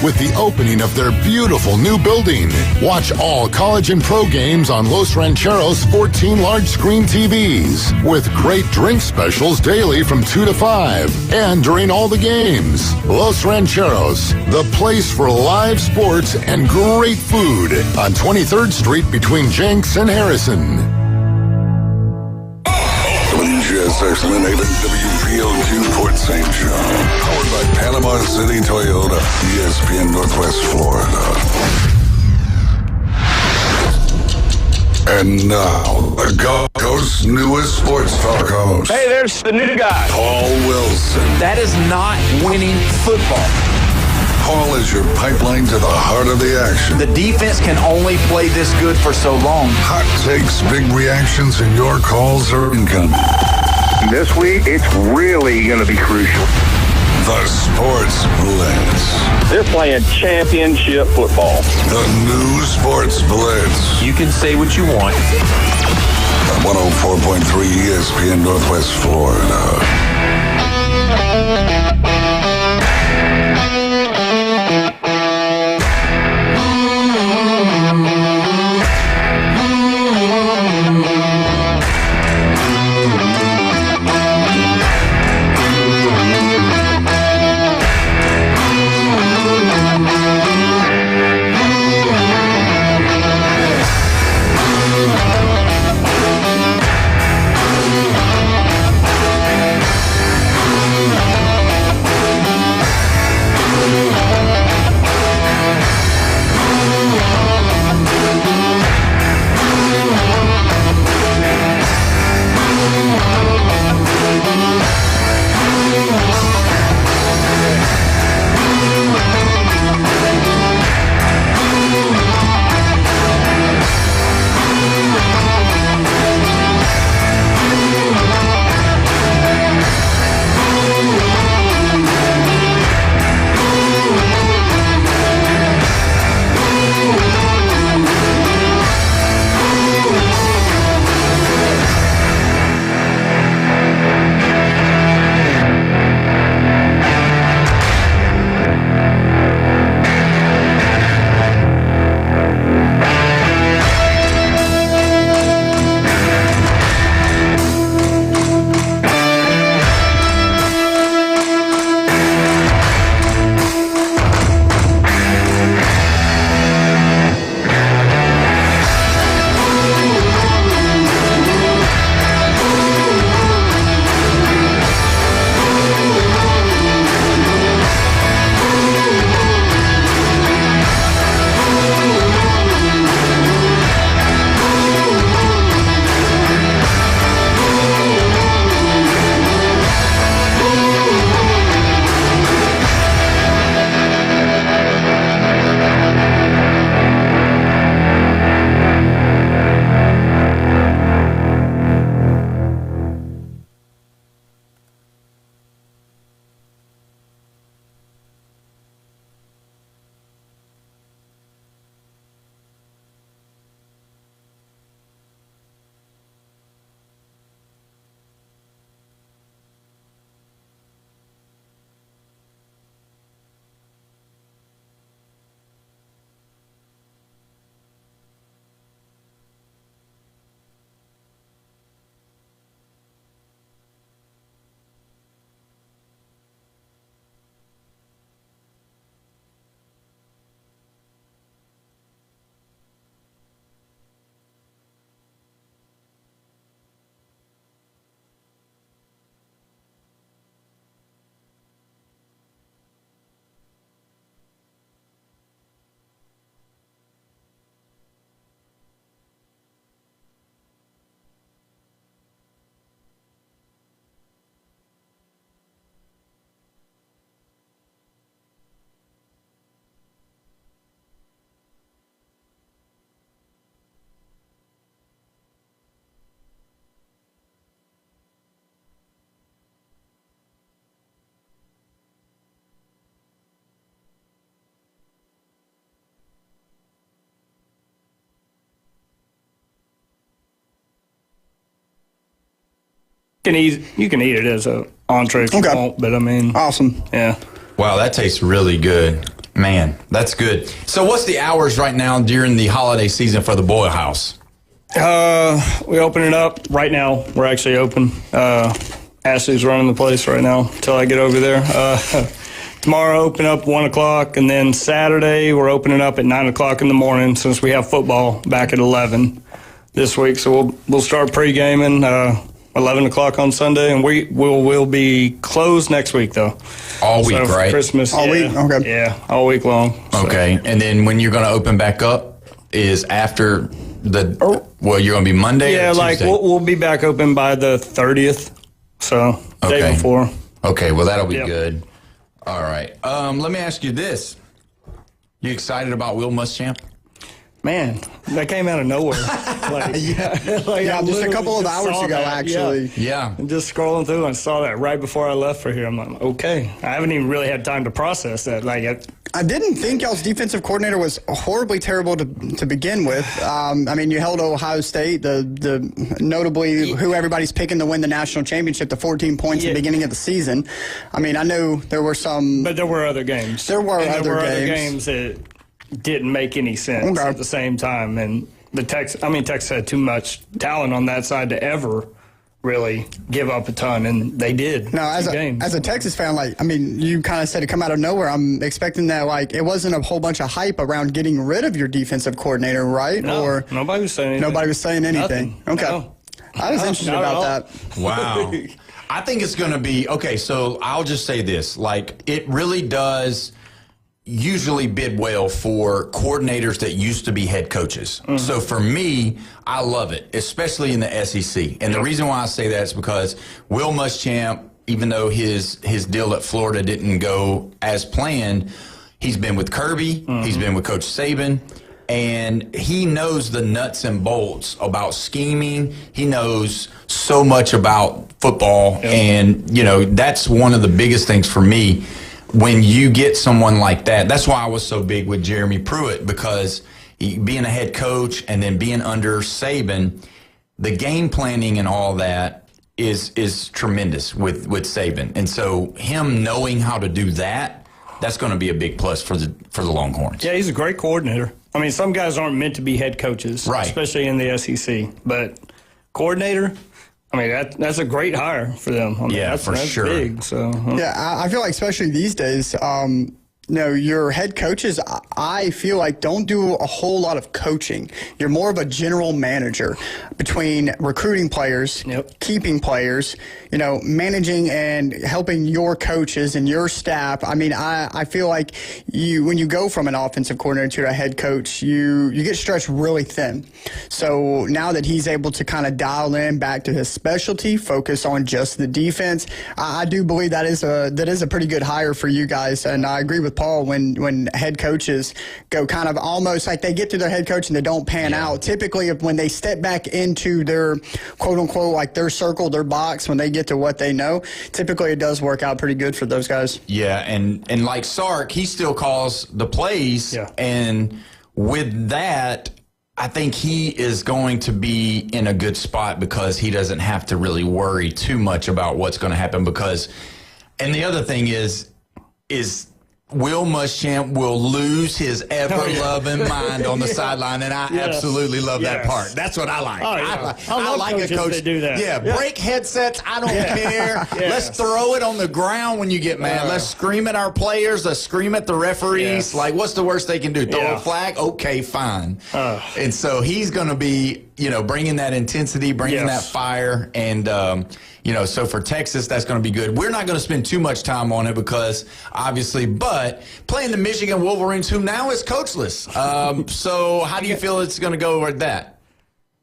with the opening of their beautiful new building. Watch all college and pro games on Los Rancheros 14 large screen TVs with great drink specials daily from 2 to 5 and during all the games. Los Rancheros, the place for live sports and great food on 23rd Street between Jenks and Harrison. WGSX Lynn 8 WPO2 Port St. John. Powered by Panama City Toyota, ESPN Northwest Florida. And now, the Gulf Coast's newest sports talk host. Hey, there's the new guy. Paul Wilson. That is not winning football. Paul is your pipeline to the heart of the action. The defense can only play this good for so long. Hot takes, big reactions, and your calls are incoming. This week, it's really going to be crucial. The Sports Blitz. They're playing championship football. The new Sports Blitz. You can say what you want. On 104.3 ESPN Northwest Florida. You can eat it as a entree if you want, but I mean, awesome. Yeah. Wow, that tastes really good. Man, that's good. So what's the hours right now during the holiday season for the Boyle House? We open it up right now. We're actually open. Ashley's running the place right now until I get over there. Tomorrow open up 1 o'clock, and then Saturday we're opening up at 9 o'clock in the morning since we have football back at 11 this week. So we'll start pre-gaming 11 o'clock on Sunday, and we'll be closed next week though. All week, so right? Christmas. All week? Okay. Yeah, all week long. So. Okay, and then when you're going to open back up is after you're going to be Monday Yeah, or like Tuesday? we'll be back open by the 30th, so day before. Okay, well, that'll be Yep. good. All right. Let me ask you this. You excited about Will Muschamp? Man, that came out of nowhere. Like, Yeah, I just a literally couple of just hours saw ago, that, actually. Yeah. And just scrolling through, I saw that right before I left for here. I'm like, okay. I haven't even really had time to process that. I didn't think y'all's defensive coordinator was horribly terrible to begin with. I mean, you held Ohio State, the notably who everybody's picking to win the national championship, the 14 points at the beginning of the season. I mean, I know there were some. But there were other games. There were other other games that didn't make any sense at the same time. And Texas had too much talent on that side to ever really give up a ton, and they did. No, as a Texas fan, like, I mean, you kind of said it come out of nowhere. I'm expecting that, like, it wasn't a whole bunch of hype around getting rid of your defensive coordinator, right? No, or nobody was saying anything. Nobody was saying anything. Nothing. Okay. No. I was interested Not at about all. that. Wow. I think it's going to be, okay, so I'll just say this. Like, it really does usually bid well for coordinators that used to be head coaches. Mm-hmm. So for me, I love it, especially in the SEC. And the reason why I say that is because Will Muschamp, even though his deal at Florida didn't go as planned, he's been with Kirby, he's been with Coach Saban, and he knows the nuts and bolts about scheming. He knows so much about football, and, you know, that's one of the biggest things for me. When you get someone like that, that's why I was so big with Jeremy Pruitt, because being a head coach and then being under Saban, the game planning and all that is tremendous with Saban. And so him knowing how to do that, that's going to be a big plus for the Longhorns. Yeah, he's a great coordinator. I mean, some guys aren't meant to be head coaches, right? Especially in the SEC. But coordinator, I mean, that's a great hire for them. I mean, that's sure. Big, so. Yeah, I feel like especially these days, your head coaches, I feel like, don't do a whole lot of coaching. You're more of a general manager between recruiting players, keeping players, managing and helping your coaches and your staff. I mean, I feel like when you go from an offensive coordinator to a head coach, you get stretched really thin. So now that he's able to kind of dial in back to his specialty, focus on just the defense, I do believe that is a pretty good hire for you guys. And I agree with Paul when head coaches go kind of almost like they get to their head coach and they don't pan out. Typically, when they step back into their quote unquote, like their circle, their box, when they get to what they know, typically it does work out pretty good for those guys. Yeah, and like Sark, he still calls the plays. Yeah. And with that, I think he is going to be in a good spot because he doesn't have to really worry too much about what's going to happen and the other thing is Will Muschamp will lose his ever-loving mind on the sideline, and I absolutely love that part. That's what I like. I like a coach that do that. Yeah, break headsets. I don't care. Let's throw it on the ground when you get mad. Let's scream at our players. Let's scream at the referees. Like, what's the worst they can do? Throw a flag? Okay, fine. And so he's going to be, bringing that intensity, bringing that fire, and so for Texas, that's going to be good. We're not going to spend too much time on it because, obviously, but playing the Michigan Wolverines, who now is coachless. So how do you feel it's going to go with that?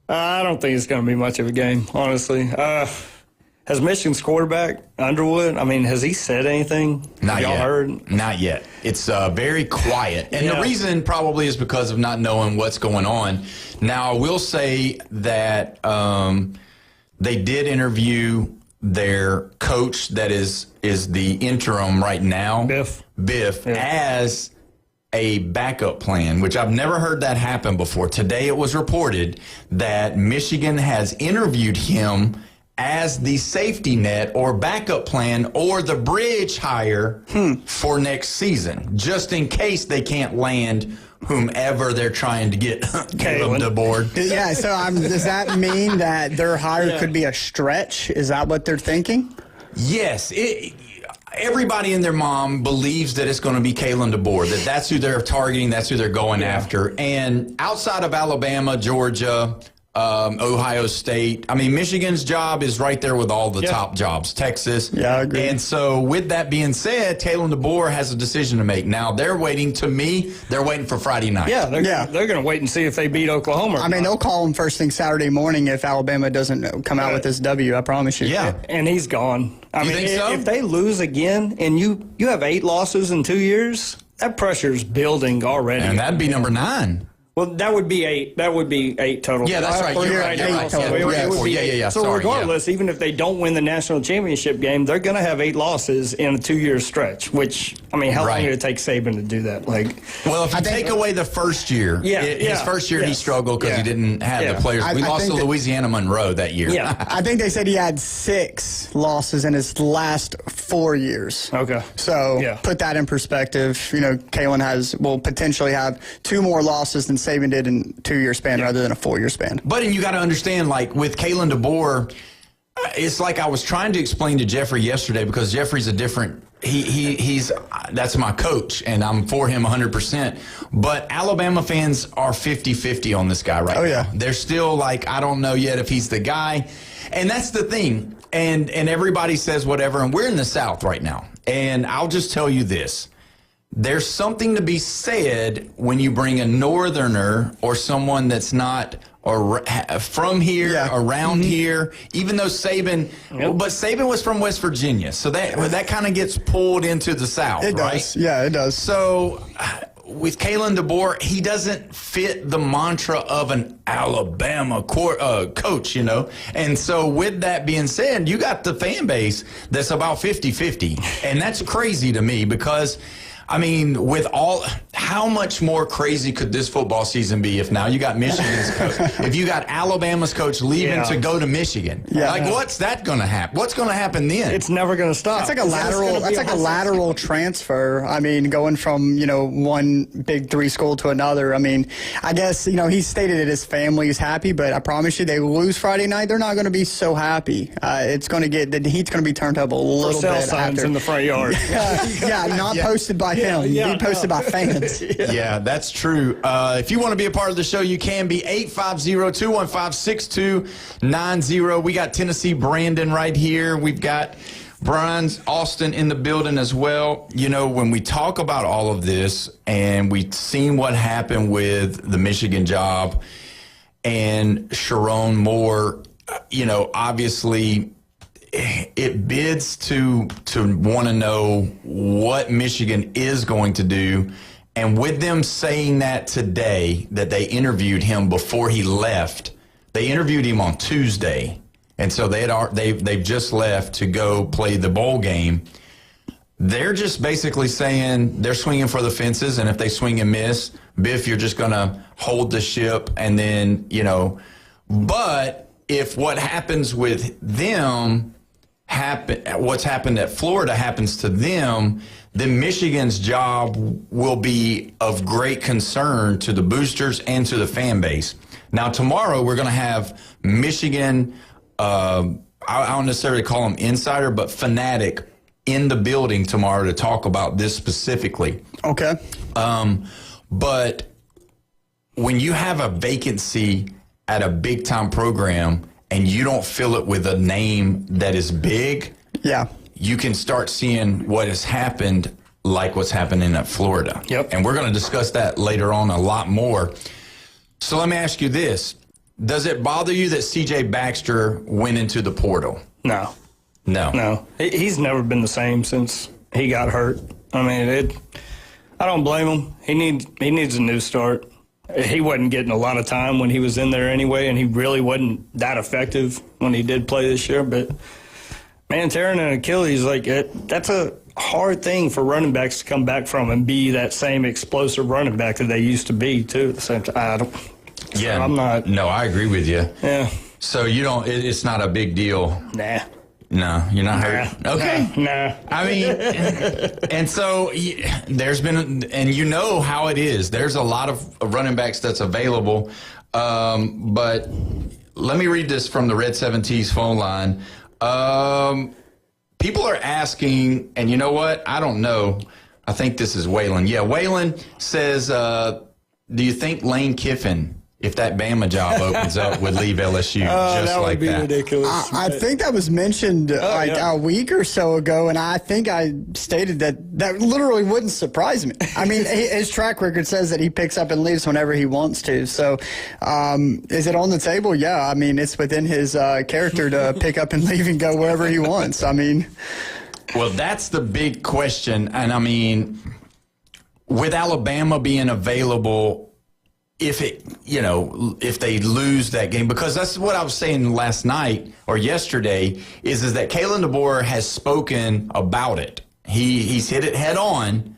I don't think it's going to be much of a game, honestly. Has Michigan's quarterback, Underwood, has he said anything? Not Y'all yet. heard? Not yet. It's very quiet. And the reason probably is because of not knowing what's going on. Now, I will say that they did interview their coach that is the interim right now, Biff, as a backup plan, which I've never heard that happen before. Today it was reported that Michigan has interviewed him as the safety net or backup plan or the bridge hire for next season, just in case they can't land whomever they're trying to get Caleb aboard. Yeah, so does that mean that their hire could be a stretch? Is that what they're thinking? Yes. Everybody and their mom believes that it's going to be Caleb DeBoer, that's who they're targeting, that's who they're going after. And outside of Alabama, Georgia, Ohio State, I mean, Michigan's job is right there with all the top jobs, Texas. Yeah, I agree. And so with that being said, Caleb DeBoer has a decision to make. Now, they're waiting for Friday night. Yeah, they're going to wait and see if they beat Oklahoma. I mean, they'll call him first thing Saturday morning if Alabama doesn't come out with this W, I promise you. Yeah. And he's gone. I mean, think so? if they lose again and you have 8 losses in 2 years, that pressure's building already. And that'd be number 9. Well, that would be 8. That would be 8 total. Yeah, that's right. You're right. So regardless, even if they don't win the national championship game, they're going to have 8 losses in a 2-year stretch. Which, I mean, how long did it take Saban to do that? Well, if you take away the first year, his first year he struggled because he didn't have the players. We lost to Louisiana Monroe that year. Yeah, I think they said he had 6 losses in his last 4 years. Okay. So put that in perspective. You know, Kalen will potentially have 2 more losses than Saban did in a 2-year span rather than a 4-year span. But you got to understand, with Caleb DeBoer, it's like I was trying to explain to Jeffrey yesterday because Jeffrey's a different. He's that's my coach, and I'm for him 100%. But Alabama fans are 50-50 on this guy right now. Yeah. They're still I don't know yet if he's the guy, and that's the thing. And everybody says whatever, and we're in the South right now. And I'll just tell you this. There's something to be said when you bring a northerner or someone that's not from here, around here, even though Saban, but Saban was from West Virginia. So that kind of gets pulled into the South, It right? does. Yeah, it does. So with Caleb DeBoer, he doesn't fit the mantra of an Alabama coach, And so with that being said, you got the fan base that's about 50-50. And that's crazy to me because – I mean, how much more crazy could this football season be if now you got Michigan's coach, if you got Alabama's coach leaving to go to Michigan? Yeah. What's that going to happen? What's going to happen then? It's never going to stop. It's like a lateral transfer. I mean, going from, one big 3 school to another. I mean, I guess, he stated that his family is happy, but I promise you they lose Friday night, they're not going to be so happy. It's going to the heat's going to be turned up a little bit signs in the front yard. Not posted by him. Be posted by fans. Yeah, that's true. If you want to be a part of the show, you can be 850-215-6290. We got Tennessee Brandon right here. We've got Brian's Austin in the building as well. When we talk about all of this and we've seen what happened with the Michigan job and Sharon Moore, obviously it bids to want to know what Michigan is going to do. And with them saying that today, that they interviewed him before he left, they interviewed him on Tuesday. And so they've just left to go play the bowl game. They're just basically saying they're swinging for the fences. And if they swing and miss, Biff, you're just going to hold the ship. And then, but if what happens with them what's happened at Florida happens to them, then Michigan's job will be of great concern to the boosters and to the fan base. Now, tomorrow we're going to have Michigan, I don't necessarily call them insider, but fanatic in the building tomorrow to talk about this specifically. Okay. But when you have a vacancy at a big-time program and you don't fill it with a name that is big, you can start seeing what has happened, like what's happening at Florida. Yep. And we're going to discuss that later on a lot more. So let me ask you this. Does it bother you that C.J. Baxter went into the portal? No. No. He's never been the same since he got hurt. I mean, I don't blame him. He needs a new start. He wasn't getting a lot of time when he was in there anyway, and he really wasn't that effective when he did play this year. But, man, tearing an Achilles, that's a hard thing for running backs to come back from and be that same explosive running back that they used to be, too, at the same time. I'm not. No, I agree with you. Yeah. So you don't. It's not a big deal. Nah. No, you're not hurt. Okay. Nah. I mean, and so there's been, and you know how it is. There's a lot of running backs that's available. But let me read this from the Red 7T's phone line. People are asking, and you know what? I don't know. I think this is Waylon. Yeah, Waylon says, do you think Lane Kiffin, if that Bama job opens up, would leave LSU just that like would be that? ridiculous. I think that was mentioned a week or so ago, and I think I stated that literally wouldn't surprise me. I mean, his track record says that he picks up and leaves whenever he wants to. So is it on the table? Yeah. I mean, it's within his character to pick up and leave and go wherever he wants. I mean... Well, that's the big question. And, I mean, with Alabama being available, if they lose that game, because that's what I was saying last night or yesterday, is that Kalen DeBoer has spoken about it. He's hit it head on,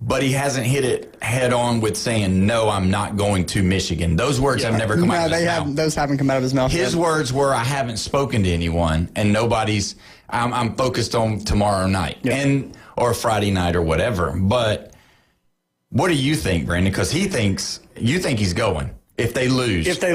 but he hasn't hit it head on with saying, no, I'm not going to Michigan. Those words have never come out of his mouth. Those haven't come out of his mouth. His words were, I haven't spoken to anyone, and I'm focused on tomorrow night or Friday night or whatever. But what do you think, Brandon? Because you think he's going if they lose. If they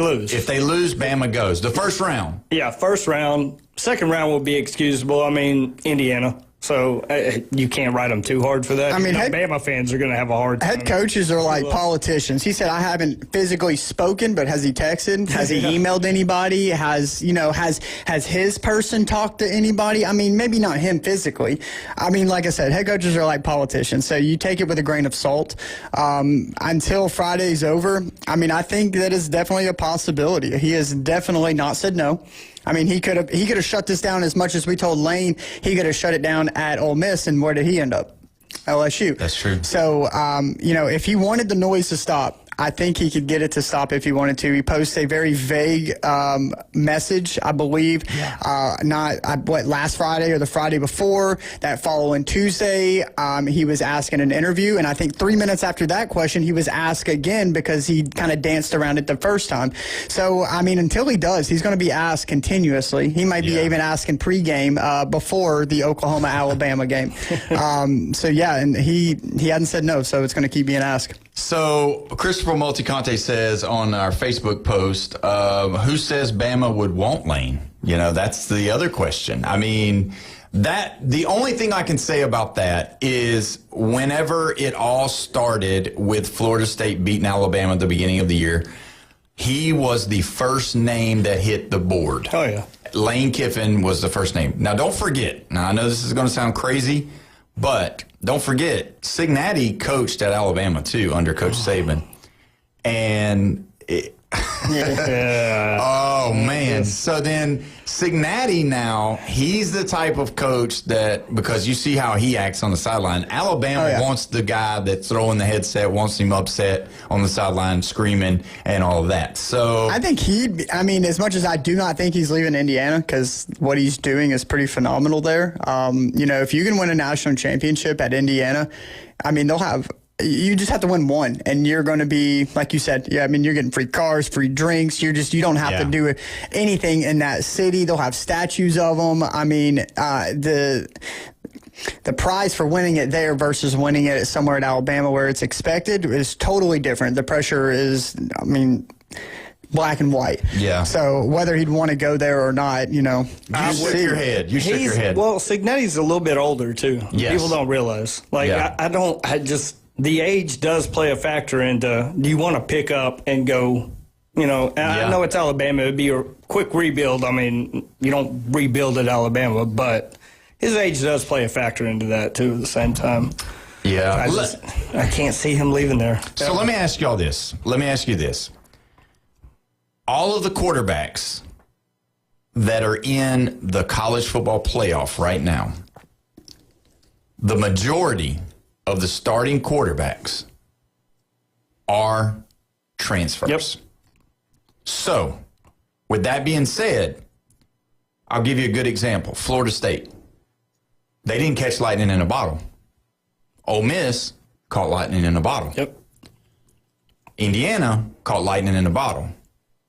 lose, Bama goes. The first round. Yeah, first round. Second round will be excusable. I mean, Indiana. So you can't write them too hard for that. I mean, Bama fans are going to have a hard time. Head coaches are like politicians. He said, I haven't physically spoken, but has he texted? Has he emailed anybody? Has his person talked to anybody? I mean, maybe not him physically. I mean, like I said, head coaches are like politicians. So you take it with a grain of salt until Friday's over. I mean, I think that is definitely a possibility. He has definitely not said no. I mean, he could have shut this down as much as we told Lane. He could have shut it down at Ole Miss, and where did he end up? LSU. That's true. So, if he wanted the noise to stop, I think he could get it to stop if he wanted to. He posted a very vague message, I believe, last Friday or the Friday before. That following Tuesday, he was asked in an interview, and I think 3 minutes after that question, he was asked again because he kind of danced around it the first time. So, I mean, until he does, he's going to be asked continuously. He might be even asking pregame before the Oklahoma-Alabama game. And he hadn't said no, so it's going to keep being asked. So Christopher Multiconte says on our Facebook post, who says Bama would want Lane? That's the other question. I mean, the only thing I can say about that is whenever it all started with Florida State beating Alabama at the beginning of the year, he was the first name that hit the board. Oh, yeah. Lane Kiffin was the first name. Now, don't forget. Now, I know this is going to sound crazy, but don't forget, Cincinnati coached at Alabama, too, under Coach Saban. And oh, man. So then Cincinnati now, he's the type of coach that, because you see how he acts on the sideline, Alabama wants the guy that's throwing the headset, wants him upset on the sideline, screaming and all of that. So I think as much as I do not think he's leaving Indiana, because what he's doing is pretty phenomenal there. If you can win a national championship at Indiana, I mean, you just have to win one, and you're going to be, like you said, you're getting free cars, free drinks. You don't have to do anything in that city. They'll have statues of them. I mean, the prize for winning it there versus winning it somewhere at Alabama where it's expected is totally different. The pressure is, black and white. Yeah. So whether he'd want to go there or not, you shake your head. You shake your head. Well, Cincinnati's a little bit older too. Yes. People don't realize. The age does play a factor into, do you want to pick up and go, I know it's Alabama. It would be a quick rebuild. I mean, you don't rebuild at Alabama, but his age does play a factor into that too at the same time. Yeah. I can't see him leaving there. So let me ask y'all this. Let me ask you this. All of the quarterbacks that are in the college football playoff right now, the majority of the starting quarterbacks are transfers. Yep. So, with that being said, I'll give you a good example. Florida State. They didn't catch lightning in a bottle. Ole Miss caught lightning in a bottle. Yep. Indiana caught lightning in a bottle.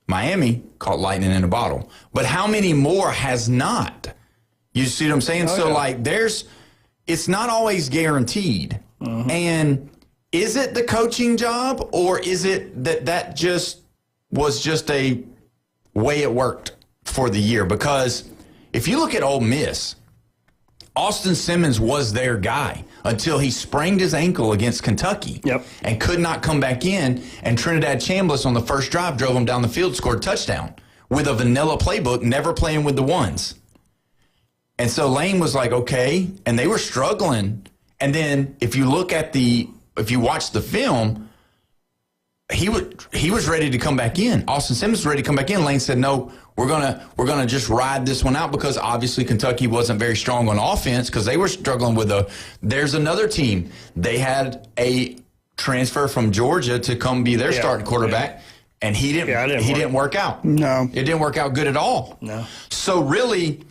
Miami caught lightning in a bottle. But how many more has not? You see what I'm saying? Oh, so, yeah. It's not always guaranteed. Mm-hmm. And is it the coaching job, or is it that just was just a way it worked for the year? Because if you look at Ole Miss, Austin Simmons was their guy until he sprained his ankle against Kentucky and could not come back in, and Trinidad Chambliss on the first drive drove him down the field, scored a touchdown with a vanilla playbook, never playing with the ones. And so Lane was like, okay, and they were struggling. And then if you watch the film, he was ready to come back in. Austin Simmons was ready to come back in. Lane said, no, we're gonna just ride this one out, because obviously Kentucky wasn't very strong on offense, because they were struggling with there's another team. They had a transfer from Georgia to come be their starting quarterback, and he didn't work out. No. It didn't work out good at all. No. So really,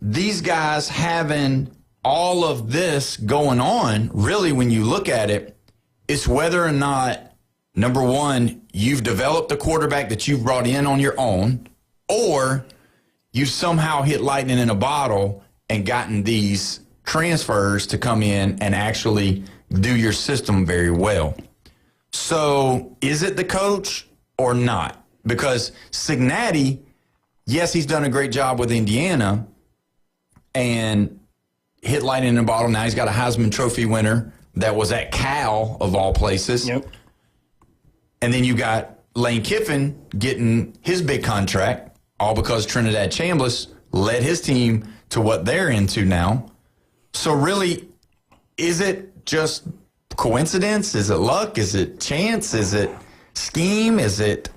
these guys having all of this going on, really, when you look at it, it's whether or not, number one, you've developed a quarterback that you've brought in on your own, or you somehow hit lightning in a bottle and gotten these transfers to come in and actually do your system very well. So is it the coach or not? Because Cincinnati, yes, he's done a great job with Indiana and hit lightning in a bottle. Now he's got a Heisman Trophy winner that was at Cal, of all places. Yep. And then you got Lane Kiffin getting his big contract, all because Trinidad Chambliss led his team to what they're into now. So really, is it just coincidence? Is it luck? Is it chance? Is it scheme? Is it,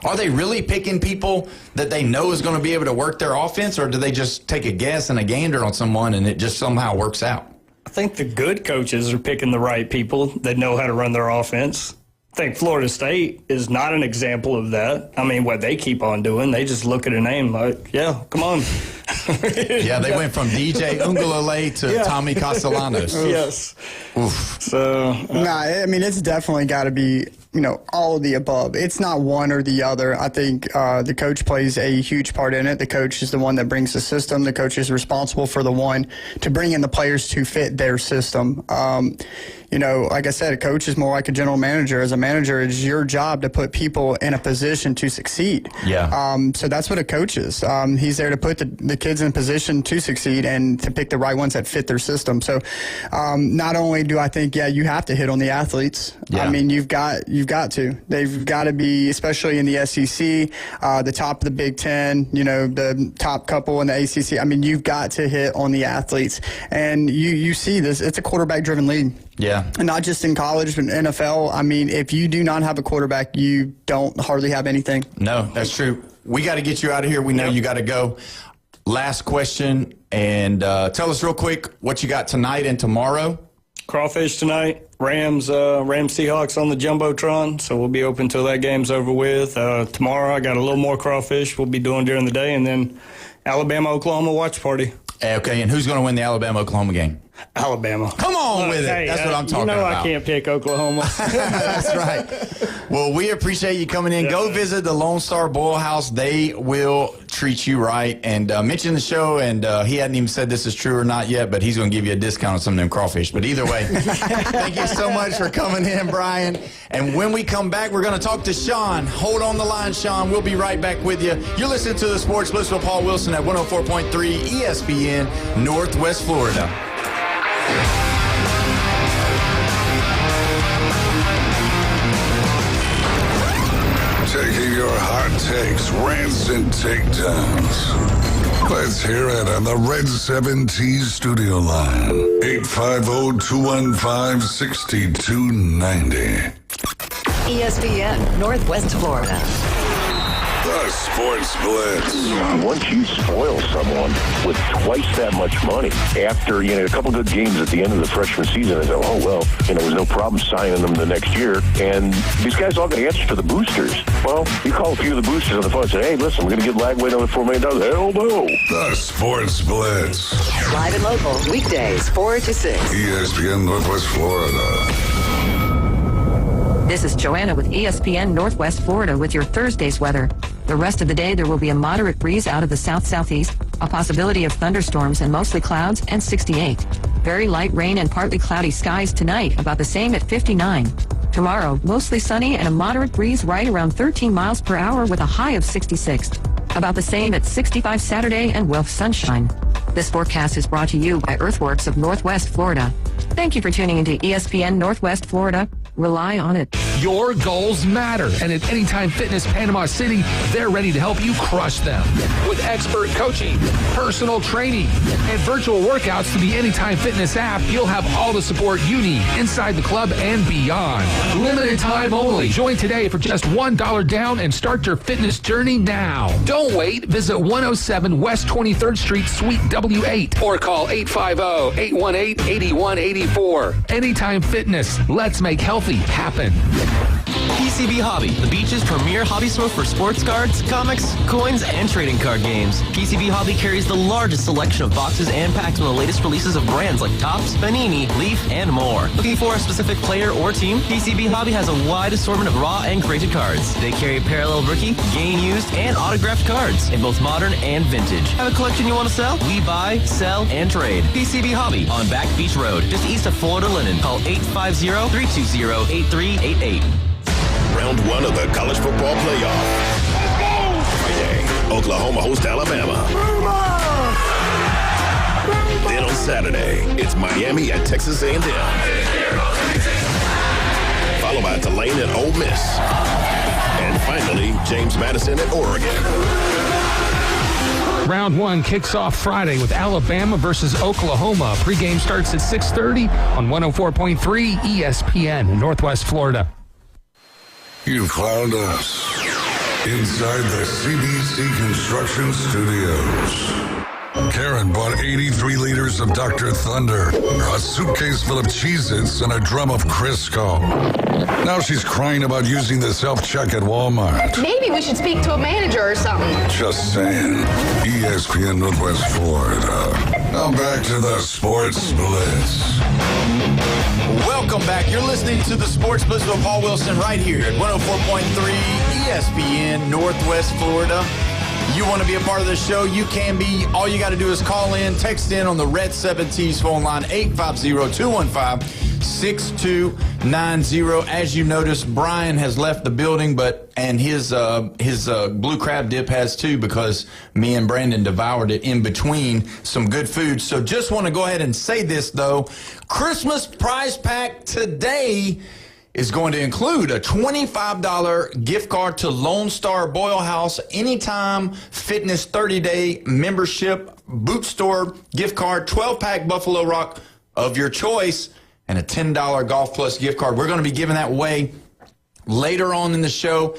are they really picking people that they know is going to be able to work their offense, or do they just take a guess and a gander on someone and it just somehow works out? I think the good coaches are picking the right people that know how to run their offense. I think Florida State is not an example of that. I mean, what they keep on doing, they just look at a name like, yeah, come on. Yeah, they went from DJ Ungalale to Tommy Castellanos. Yes. Oof. So, I mean, it's definitely got to be, all of the above. It's not one or the other. I think the coach plays a huge part in it. The coach is the one that brings the system. The coach is responsible for the one to bring in the players to fit their system. Like I said, a coach is more like a general manager. As a manager, it's your job to put people in a position to succeed. Yeah. So that's what a coach is. He's there to put the kids in a position to succeed and to pick the right ones that fit their system. So not only do I think, you have to hit on the athletes. Yeah. I mean, you've got to. They've got to be, especially in the SEC, the top of the Big Ten, the top couple in the ACC. I mean, you've got to hit on the athletes. And you see this. It's a quarterback-driven league. Yeah. And not just in college, but in NFL. I mean, if you do not have a quarterback, you don't hardly have anything. No, that's true. We got to get you out of here. We know you got to go. Last question, and tell us real quick what you got tonight and tomorrow. Crawfish tonight. Rams Seahawks on the Jumbotron, so we'll be open till that game's over with. Tomorrow I got a little more crawfish we'll be doing during the day, and then Alabama-Oklahoma watch party. Okay, and who's going to win the Alabama-Oklahoma game? Alabama. Come on with it. Hey, That's what I'm talking about. I can't pick Oklahoma. That's right. Well, we appreciate you coming in. Go visit the Lone Star Boil House. They will treat you right. And mention the show, and he hadn't even said this is true or not yet, but he's going to give you a discount on some of them crawfish. But either way, thank you so much for coming in, Brian. And when we come back, we're going to talk to Sean. Hold on the line, Sean. We'll be right back with you. You're listening to the Sports Blitz with Paul Wilson at 104.3 ESPN, Northwest Florida. Taking your hot takes, rants, and takedowns. Let's hear it on the Red 7T studio line. 850-215-6290. ESPN, Northwest Florida. The Sports Blitz. Once you spoil someone with twice that much money after, a couple good games at the end of the freshman season, and go, there's no problem signing them the next year. And these guys all got to answer to the boosters. Well, you call a few of the boosters on the phone and say, hey, listen, we're going to give Lagway another $4 million. Hell no. The Sports Blitz. Live and local, weekdays, 4 to 6. ESPN Northwest Florida. This is Joanna with ESPN Northwest Florida with your Thursday's weather. The rest of the day, there will be a moderate breeze out of the south-southeast, a possibility of thunderstorms and mostly clouds, and 68. Very light rain and partly cloudy skies tonight, about the same at 59. Tomorrow, mostly sunny and a moderate breeze right around 13 miles per hour with a high of 66. About the same at 65 Saturday and with sunshine. This forecast is brought to you by Earthworks of Northwest Florida. Thank you for tuning into ESPN Northwest Florida. Rely on it. Your goals matter, and at Anytime Fitness Panama City, they're ready to help you crush them. With expert coaching, personal training, and virtual workouts through the Anytime Fitness app, you'll have all the support you need inside the club and beyond. Limited time only. Join today for just $1 down and start your fitness journey now. Don't wait. Visit 107 West 23rd Street, Suite W8, or call 850-818-8184. Anytime Fitness. Let's make healthy happen. PCB Hobby, the beach's premier hobby store for sports cards, comics, coins, and trading card games. PCB Hobby carries the largest selection of boxes and packs from the latest releases of brands like Topps, Panini, Leaf, and more. Looking for a specific player or team? PCB Hobby has a wide assortment of raw and graded cards. They carry parallel rookie, game used, and autographed cards in both modern and vintage. Have a collection you want to sell? We buy, sell, and trade. PCB Hobby on Back Beach Road, just east of Florida Linen. Call 850-320-8388. Round one of the college football playoff. Friday, Oklahoma hosts Alabama. Then on Saturday, it's Miami at Texas A&M. Followed by Tulane at Ole Miss. And finally, James Madison at Oregon. Round one kicks off Friday with Alabama versus Oklahoma. Pregame starts at 6:30 on 104.3 ESPN in Northwest Florida. You've found us inside the CBC Construction Studios. Karen bought 83 liters of Dr. Thunder, a suitcase full of Cheez-Its, and a drum of Crisco. Now she's crying about using the self-check at Walmart. Maybe we should speak to a manager or something. Just saying. ESPN Northwest Florida. Now back to the Sports Blitz. Welcome back. You're listening to the Sports Blitz with Paul Wilson right here at 104.3 ESPN Northwest Florida. You want to be a part of the show, you can be. All you got to do is call in, text in on the Red 7T's phone line, 850-215-6290. As you notice, Brian has left the building, and his blue crab dip has too, because me and Brandon devoured it in between some good food. So just want to go ahead and say this, though. Christmas prize pack today is going to include a $25 gift card to Lone Star Boil House, Anytime Fitness 30-day membership, boot store gift card, 12-pack Buffalo Rock of your choice, and a $10 Golf Plus gift card. We're going to be giving that away later on in the show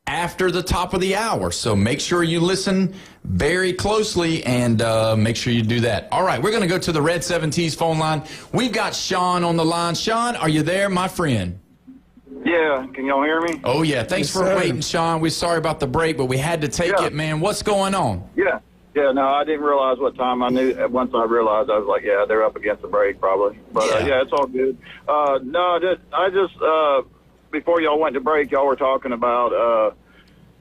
after the top of the hour. So make sure you listen very closely and make sure you do that. All right, we're going to go to the Red 7T's phone line. We've got Sean on the line. Sean, are you there, my friend? Yeah, can y'all hear me? Oh, yeah. Thanks for waiting, Sean. We're sorry about the break, but we had to take it, man. What's going on? Yeah, no, I didn't realize what time. I knew once I realized, I was like, yeah, they're up against the break probably. But, yeah, it's all good. No, I just before y'all went to break, y'all were talking about,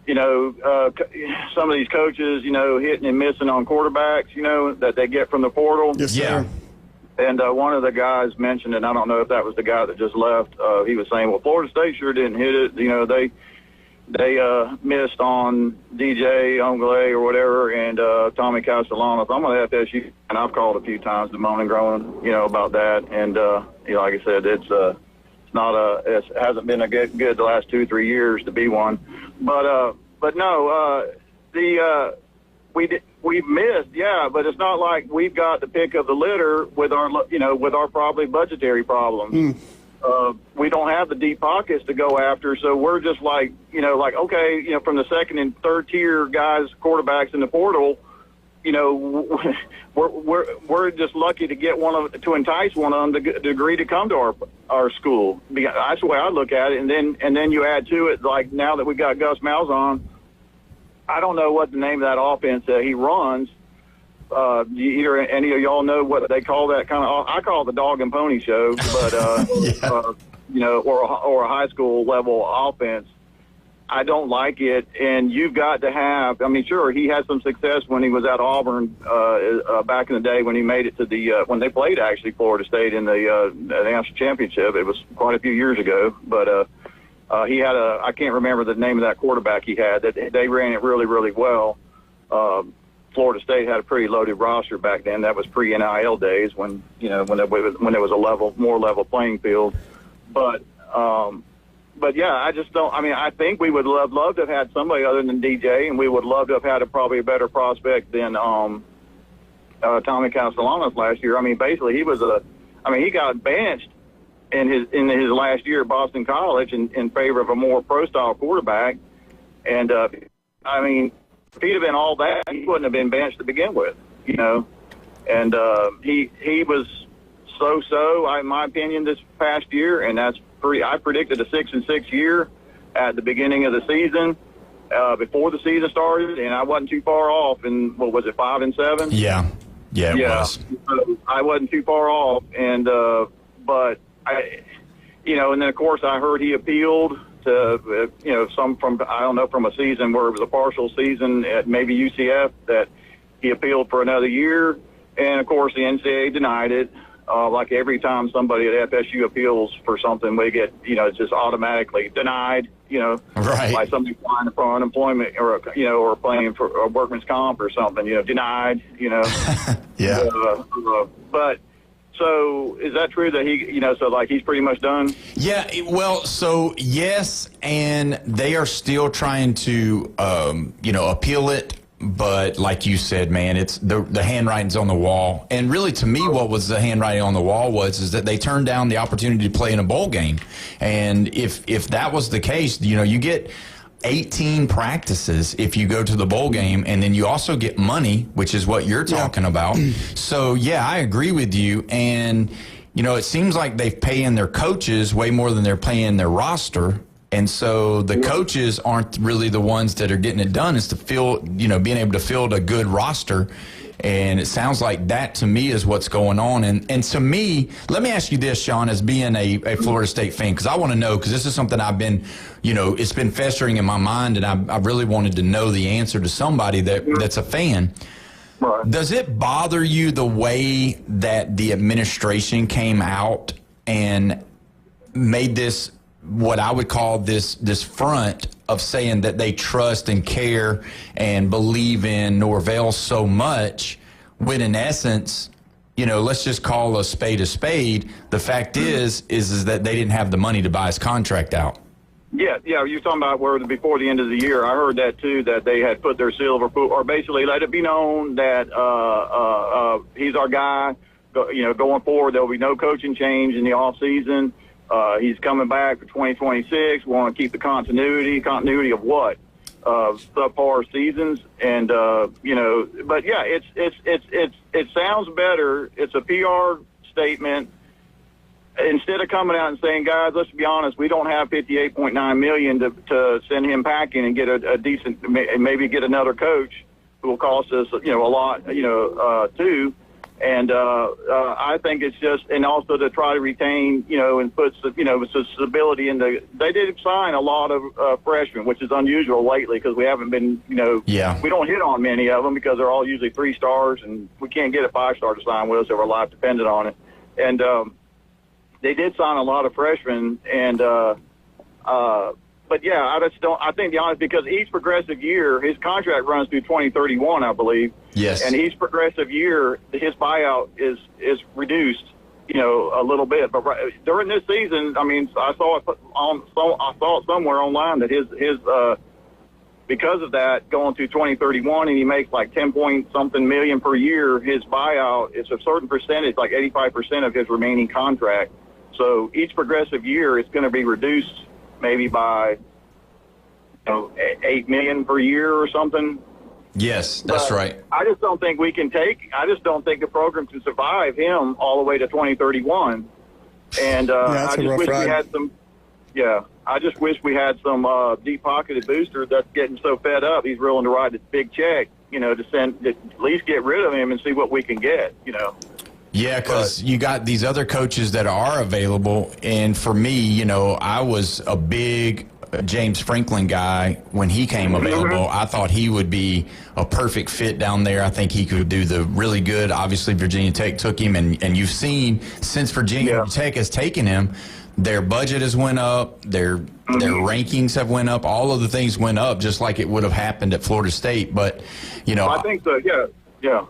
some of these coaches, hitting and missing on quarterbacks, that they get from the portal. Yes, sir. And one of the guys mentioned, and I don't know if that was the guy that just left, he was saying, well, Florida State sure didn't hit it. They missed on DJ Ongley or whatever, and Tommy Castellanos. I'm going to FSU, and I've called a few times to moan and groan, about that. And, like I said, it hasn't been a good the last 2-3 years to be one. But no, we missed, but it's not like we've got the pick of the litter with our probably budgetary problems. We don't have the deep pockets to go after, so we're just okay, from the second and third tier guys, quarterbacks in the portal, we're just lucky to get to entice one of them to agree to come to our school. That's the way I look at it, and then you add to it, like now that we got Gus Malzahn, I don't know what the name of that offense that he runs. Either any of y'all know what they call that kind of? I call it the dog and pony show, but or a high school level offense. I don't like it, and you've got to have. I mean, sure, he had some success when he was at Auburn back in the day when he made it to when they played actually Florida State in the national championship. It was quite a few years ago, but he had I can't remember the name of that quarterback he had. That they ran it really, really well. Florida State had a pretty loaded roster back then. That was pre-NIL days when there was a more level playing field, But yeah, I just don't. I mean, I think we would love to have had somebody other than DJ, and we would love to have had probably a better prospect than Tommy Castellanos last year. I mean, basically, he got benched in his last year at Boston College in favor of a more pro style quarterback, and I mean, if he'd have been all that, he wouldn't have been benched to begin with, And he was so, in my opinion, this past year, and that's. I predicted a 6-6 year at the beginning of the season, before the season started, and I wasn't too far off. And what was it, 5-7? Yeah, it was. So I wasn't too far off, and but and then of course I heard he appealed to from a season where it was a partial season at maybe UCF that he appealed for another year, and of course the NCAA denied it. Like every time somebody at FSU appeals for something, we get, it's just automatically denied, right. By somebody applying for unemployment or applying for a workman's comp or something, denied, Yeah. But so is that true that he's pretty mumuch done? Yeah, well, so yes, and they are still trying to, appeal it. But like you said, man, it's the handwriting's on the wall. And really, to me, what was the handwriting on the wall is that they turned down the opportunity to play in a bowl game. And if that was the case, you get 18 practices if you go to the bowl game, and then you also get money, which is what you're talking about. So, yeah, I agree with you. And, it seems like they're paying their coaches way more than they're paying their roster. And so the coaches aren't really the ones that are getting it done. It's to being able to field a good roster. And it sounds like that to me is what's going on. And to me, let me ask you this, Sean, as being a Florida State fan, because I want to know, because this is something I've been, it's been festering in my mind, and I really wanted to know the answer to somebody that's a fan. Right. Does it bother you the way that the administration came out and made this, what I would call this front of saying that they trust and care and believe in Norvell so much, when in essence, let's just call a spade a spade. The fact is that they didn't have the money to buy his contract out. Yeah, you're talking about where before the end of the year. I heard that too, that they had put their seal of approval, or basically let it be known that he's our guy. Going forward, there will be no coaching change in the off season. He's coming back for 2026. We want to keep the continuity. Continuity of what? Subpar seasons, and but yeah, it sounds better. It's a PR statement. Instead of coming out and saying, guys, let's be honest, we don't have $58.9 million to send him packing and get a decent, maybe get another coach who will cost us, a lot, too. And I think it's just, and also to try to retain, and put, some stability in they did sign a lot of freshmen, which is unusual lately because we haven't been, we don't hit on many of them because they're all usually 3 stars, and we can't get a 5-star to sign with us if our life depended on it. And they did sign a lot of freshmen, and but yeah, I think the honest, because each progressive year, his contract runs through 2031, I believe. Yes. And each progressive year, his buyout is reduced, a little bit. But during this season, I mean, I saw it somewhere online that his because of that, going through 2031, and he makes like 10-point-something million per year, his buyout is a certain percentage, like 85% of his remaining contract. So each progressive year, it's going to be reduced maybe by $8 million per year or something. Yes, that's right. I just don't think I just don't think the program can survive him all the way to 2031. And I just wish we had some. Yeah, I just wish we had some deep-pocketed booster that's getting so fed up he's willing to write this big check, to at least get rid of him and see what we can get, Yeah, because you got these other coaches that are available, and for me, I was a big James Franklin guy, when he came available, I thought he would be a perfect fit down there. I think he could do the really good. Obviously, Virginia Tech took him, and you've seen since Virginia Tech has taken him, their budget has went up, their rankings have went up, all of the things went up, just like it would have happened at Florida State. But, I think so. Yeah.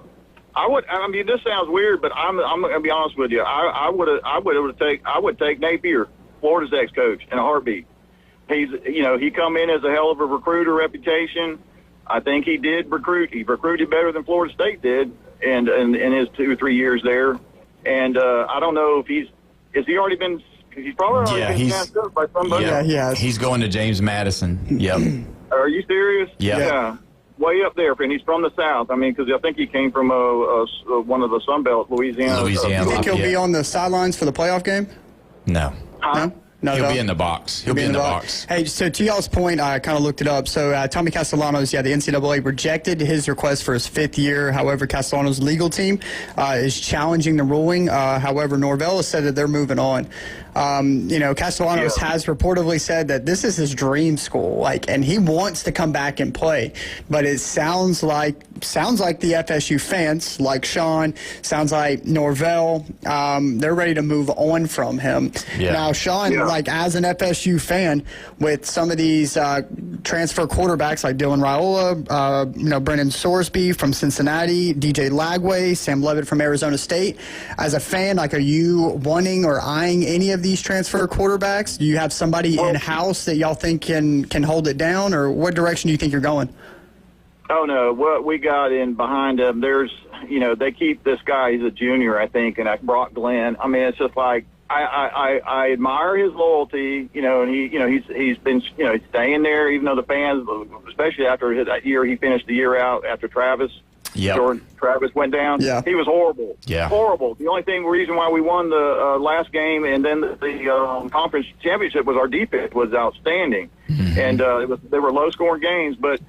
I mean, this sounds weird, but I'm going to be honest with you. I would take Napier, Florida's ex-coach, in a heartbeat. He come in as a hell of a recruiter reputation. I think he did recruit. He recruited better than Florida State did, and in his 2 or 3 years there. And I don't know if has he already been. He's probably already been snapped up by somebody. Yeah, he has. He's going to James Madison. Yep. Are you serious? Yeah. Way up there, and he's from the South. I mean, because I think he came from one of the Sun Belt, Louisiana. You think he'll be on the sidelines for the playoff game? No. No? He'll be in the box. He'll be in the box. Hey, so to y'all's point, I kind of looked it up. So Tommy Castellanos, the NCAA rejected his request for his 5th year. However, Castellanos' legal team is challenging the ruling. However, Norvell has said that they're moving on. Castellanos has reportedly said that this is his dream school, and he wants to come back and play. But it sounds like the FSU fans, like Sean, sounds like Norvell, they're ready to move on from him. Yeah. Now, Sean, as an FSU fan, with some of these transfer quarterbacks like Dylan Raiola, Brennan Sorsby from Cincinnati, DJ Lagway, Sam Levitt from Arizona State, as a fan, are you wanting or eyeing any of these transfer quarterbacks? Do you have somebody in-house that y'all think can hold it down, or what direction do you think you're going? Oh, no. What we got in behind them, there's, they keep this guy, he's a junior, I think, and Brock Glenn. I mean, it's just like, I admire his loyalty, and he's been, he's staying there, even though the fans, especially after that year, he finished the year out after Travis. Yep. Travis went down. Yeah. He was horrible. Yeah. Horrible. The only reason why we won the last game and then the conference championship was our defense was outstanding. Mm-hmm. And they were low-scoring games. But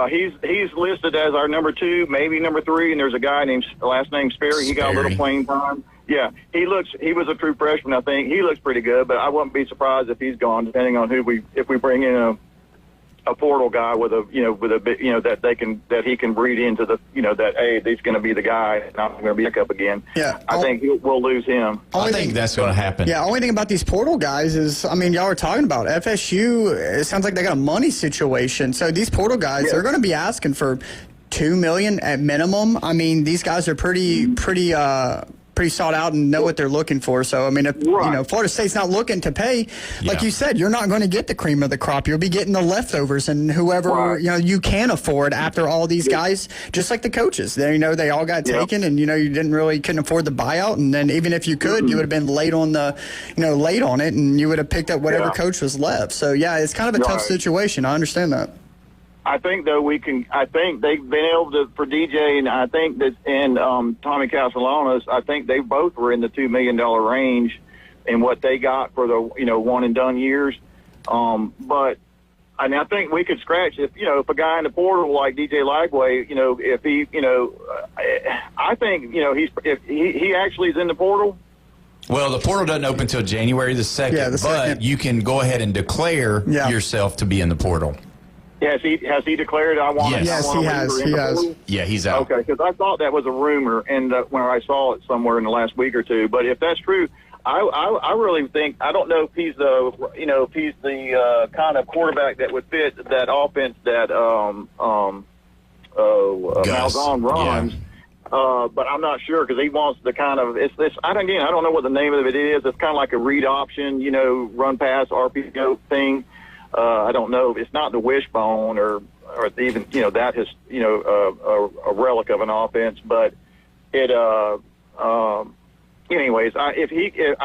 he's listed as our number 2, maybe number 3, and there's a guy last name Sperry. He got a little playing time. Yeah, he was a true freshman, I think. He looks pretty good, but I wouldn't be surprised if he's gone, depending on if we bring in a portal guy with a that he can breed into the that hey, he's going to be the guy and I'm going to be back up again. Yeah, I think we'll lose him. I think that's going to happen. Yeah, only thing about these portal guys is, y'all are talking about FSU. It sounds like they got a money situation. So these portal guys, they're going to be asking for $2 million at minimum. I mean, these guys are pretty sought out and know what they're looking for. So, I mean, if Florida State's not looking to pay, like you said, you're not going to get the cream of the crop. You'll be getting the leftovers and whoever you can afford after all these guys, just like the coaches. They they all got taken, and you couldn't afford the buyout, and then even if you could, you would have been late on it, and you would have picked up whatever coach was left. So it's kind of a tough situation. I understand that. I think though I think they've been able to, for DJ and I think that and Tommy Castellanos, I think they both were in the $2 million range in what they got for the one and done years. But I think we could scratch if a guy in the portal like DJ Lagway, if he I think if he actually is in the portal. Well, the portal doesn't open until January the 2nd, but you can go ahead and declare yourself to be in the portal. Has he declared I want? Yes, he has. Yeah, he's out. Okay, because I thought that was a rumor, and when I saw it somewhere in the last week or two. But if that's true, I really think I don't know if he's the kind of quarterback that would fit that offense that Malzahn runs. Yeah. But I'm not sure because he wants the kind of I don't know what the name of it is. It's kind of like a read option, run pass RPO thing. I don't know. It's not the wishbone or even that is a relic of an offense, but it. Anyways, the DJ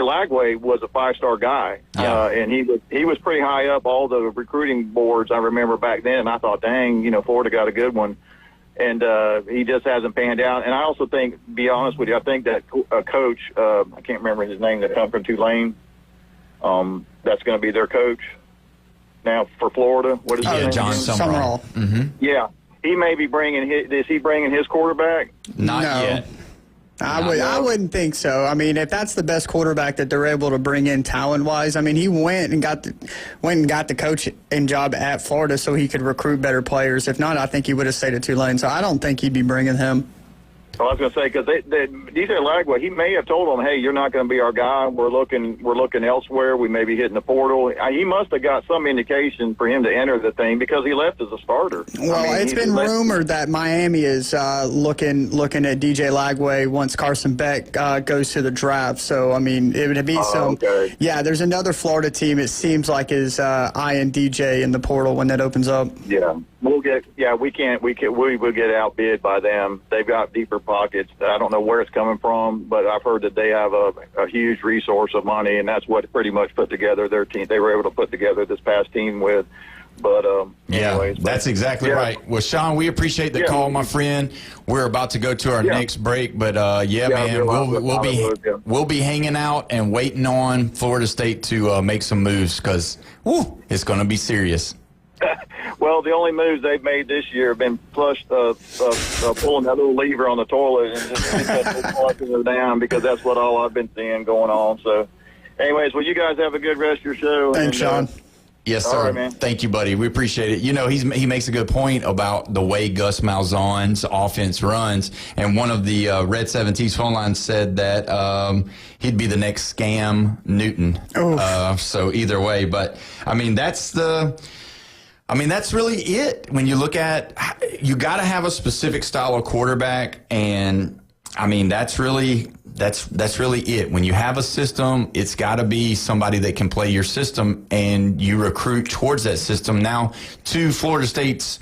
Lagway was a 5-star guy, and he was pretty high up all the recruiting boards. I remember back then, and I thought, dang, Florida got a good one, and he just hasn't panned out. And I also think, to be honest with you, I think that coach, I can't remember his name, that come from Tulane. That's going to be their coach now for Florida. What is his name? John Summerall. Mm-hmm. Yeah, he may be bringing. Is he bringing his quarterback? Not yet. I wouldn't think so. I mean, if that's the best quarterback that they're able to bring in talent-wise, I mean, he went and got the coaching job at Florida so he could recruit better players. If not, I think he would have stayed at Tulane. So I don't think he'd be bringing him. Well, I was going to say, because DJ Lagway, he may have told them, hey, you're not going to be our guy. We're looking elsewhere. We may be hitting the portal. He must have got some indication for him to enter the thing because he left as a starter. Well, it's been rumored that Miami is looking at DJ Lagway once Carson Beck goes to the draft. So, I mean, it would be okay. Yeah, there's another Florida team, it seems like, is eyeing DJ in the portal when that opens up. Yeah. We will get outbid by them. They've got deeper pockets. I don't know where it's coming from, but I've heard that they have a huge resource of money, and that's what pretty much put together their team. They were able to put together this past team with. But anyways, that's exactly right. Well, Sean, we appreciate the call, my friend. We're about to go to our next break, but man, we'll be hanging out and waiting on Florida State to make some moves because it's going to be serious. Well, the only moves they've made this year have been pulling that little lever on the toilet and just flushing it down because that's what all I've been seeing going on. So, anyways, well, you guys have a good rest of your show. Thanks, Sean. Yes, sir. All right, man. Thank you, buddy. We appreciate it. You know, he makes a good point about the way Gus Malzahn's offense runs. And one of the Red 17's phone lines said that he'd be the next Scam Newton. So either way. But, I mean, that's really it. When you look at, you got to have a specific style of quarterback. And, I mean, that's really it. When you have a system, it's got to be somebody that can play your system, and you recruit towards that system. Now, to Florida State's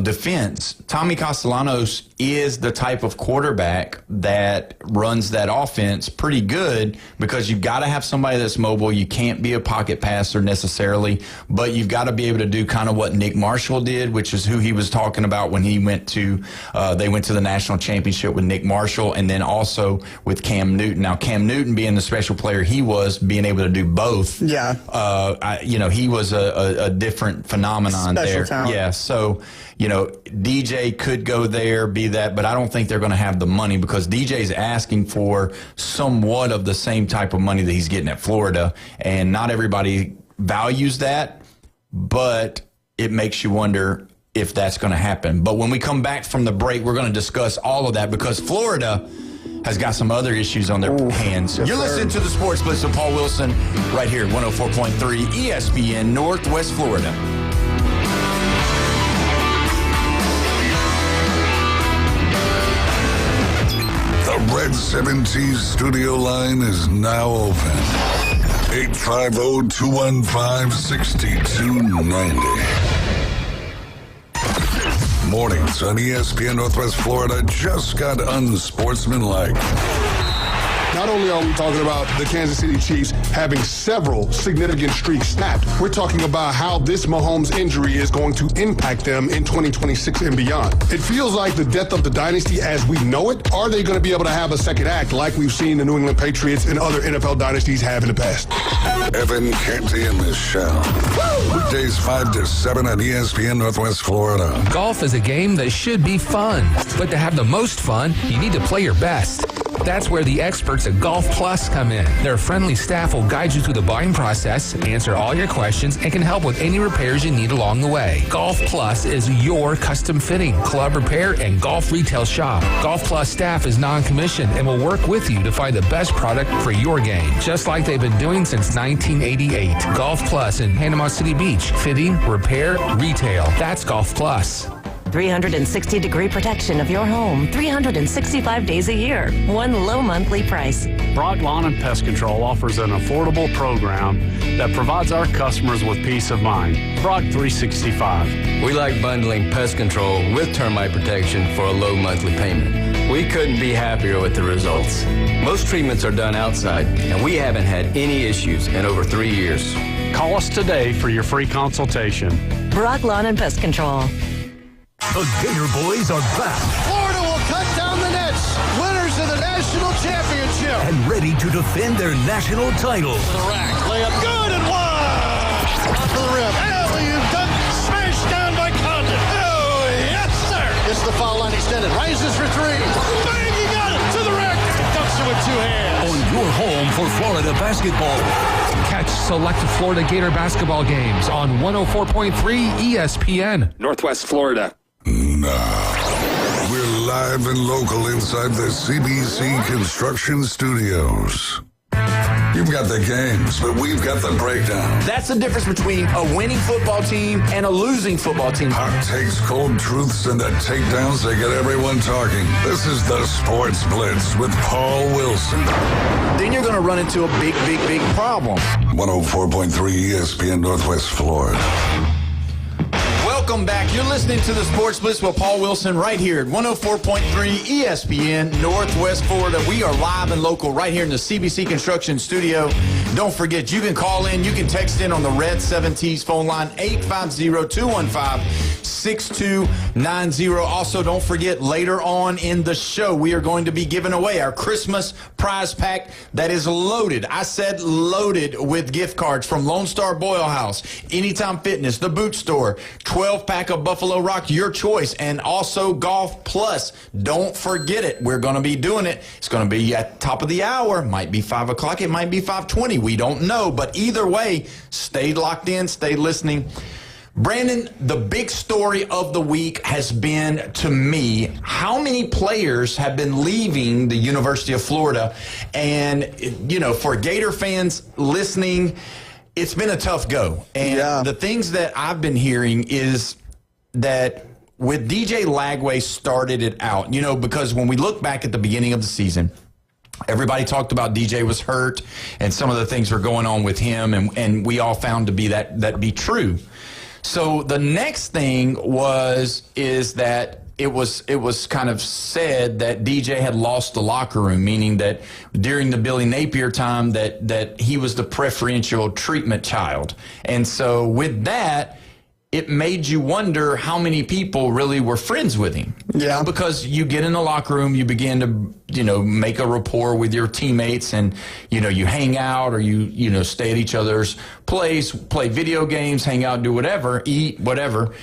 defense, Tommy Castellanos is the type of quarterback that runs that offense pretty good because you've got to have somebody that's mobile. You can't be a pocket passer necessarily, but you've got to be able to do kind of what Nick Marshall did, which is who he was talking about when he went to they went to the national championship with Nick Marshall, and then also with Cam Newton. Now, Cam Newton being the special player he was, being able to do both. Yeah. He was a different phenomenon there. Talent. Yeah. So, DJ could go there, be that, but I don't think they're going to have the money because DJ's asking for somewhat of the same type of money that he's getting at Florida, and not everybody values that, but it makes you wonder if that's going to happen. But when we come back from the break, we're going to discuss all of that because Florida has got some other issues on their hands. You're listening to the Sports Blitz with Paul Wilson right here at 104.3 ESPN Northwest Florida. Red 17's studio line is now open. 850-215-6290. Mornings on ESPN Northwest Florida just got unsportsmanlike. Not only are we talking about the Kansas City Chiefs having several significant streaks snapped, we're talking about how this Mahomes injury is going to impact them in 2026 and beyond. It feels like the death of the dynasty as we know it. Are they going to be able to have a second act like we've seen the New England Patriots and other NFL dynasties have in the past? Evan Canty and Michelle. Weekdays 5 to 7 on ESPN Northwest Florida. Golf is a game that should be fun, but to have the most fun, you need to play your best. That's where the experts at Golf Plus come in. Their friendly staff will guide you through the buying process, answer all your questions, and can help with any repairs you need along the way. Golf Plus is your custom fitting, club repair, and golf retail shop. Golf Plus staff is non-commissioned and will work with you to find the best product for your game, just like they've been doing since 1988. Golf Plus in Panama City Beach. Fitting, repair, retail. That's Golf Plus. 360-degree protection of your home, 365 days a year, one low monthly price. Brock Lawn and Pest Control offers an affordable program that provides our customers with peace of mind. Brock 365. We like bundling pest control with termite protection for a low monthly payment. We couldn't be happier with the results. Most treatments are done outside, and we haven't had any issues in over 3 years. Call us today for your free consultation. Brock Lawn and Pest Control. The Gator Boys are back. Florida will cut down the nets. Winners of the national championship. And ready to defend their national title. To the rack. Layup good and wide. Off of the rim. Alley-oop dunk. Smashed down by Condon. Oh, yes, sir. Gets the foul line extended. Rises for three. Bang, he got it. To the rack. for Florida basketball. Catch select Florida Gator basketball games on 104.3 ESPN. Northwest Florida. Now, we're live and local inside the CBC Construction Studios. You've got the games, but we've got the breakdown. That's the difference between a winning football team and a losing football team. Hot takes, cold truths, and the takedowns that get everyone talking. This is the Sports Blitz with Paul Wilson. Then you're going to run into a big problem. 104.3 ESPN Northwest Florida. Welcome back. You're listening to the Sports Blitz with Paul Wilson right here at 104.3 ESPN Northwest Florida. We are live and local right here in the CBC Construction Studio. Don't forget, you can call in, you can text in on the Red 7T's phone line, 850-215-6290. Also, don't forget, later on in the show, we are going to be giving away our Christmas prize pack that is loaded. I said loaded with gift cards from Lone Star Boyle House, Anytime Fitness, The Boot Store, 12-pack of Buffalo Rock, your choice, and also Golf Plus. Don't forget it. We're going to be doing it. It's going to be at the top of the hour. Might be 5 o'clock. It might be 5:20. We don't know. But either way, stay locked in. Stay listening. Brandon, the big story of the week has been, to me, how many players have been leaving the University of Florida. And, you know, for Gator fans listening, it's been a tough go. And the things that I've been hearing is that with DJ Lagway started it out, you know, because when we look back at the beginning of the season, everybody talked about DJ was hurt and some of the things were going on with him, and we all found to be that be true. So the next thing is that it was kind of said that DJ had lost the locker room, meaning that during the Billy Napier time that he was the preferential treatment child. And so with that, it made you wonder how many people really were friends with him. Yeah. Because you get in the locker room, you begin to, you know, make a rapport with your teammates, and, you know, you hang out, or you know, stay at each other's place, play video games, hang out, do whatever, eat, whatever.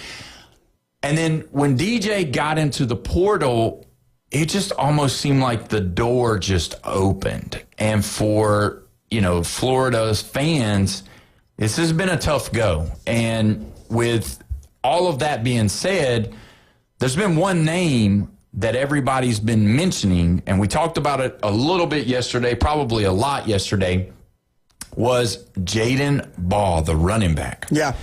And then when DJ got into the portal, it just almost seemed like the door just opened. And for, you know, Florida's fans, this has been a tough go. And with all of that being said, there's been one name that everybody's been mentioning, and we talked about it a little bit yesterday, probably a lot yesterday, was Jaden Ball, the running back. Yeah.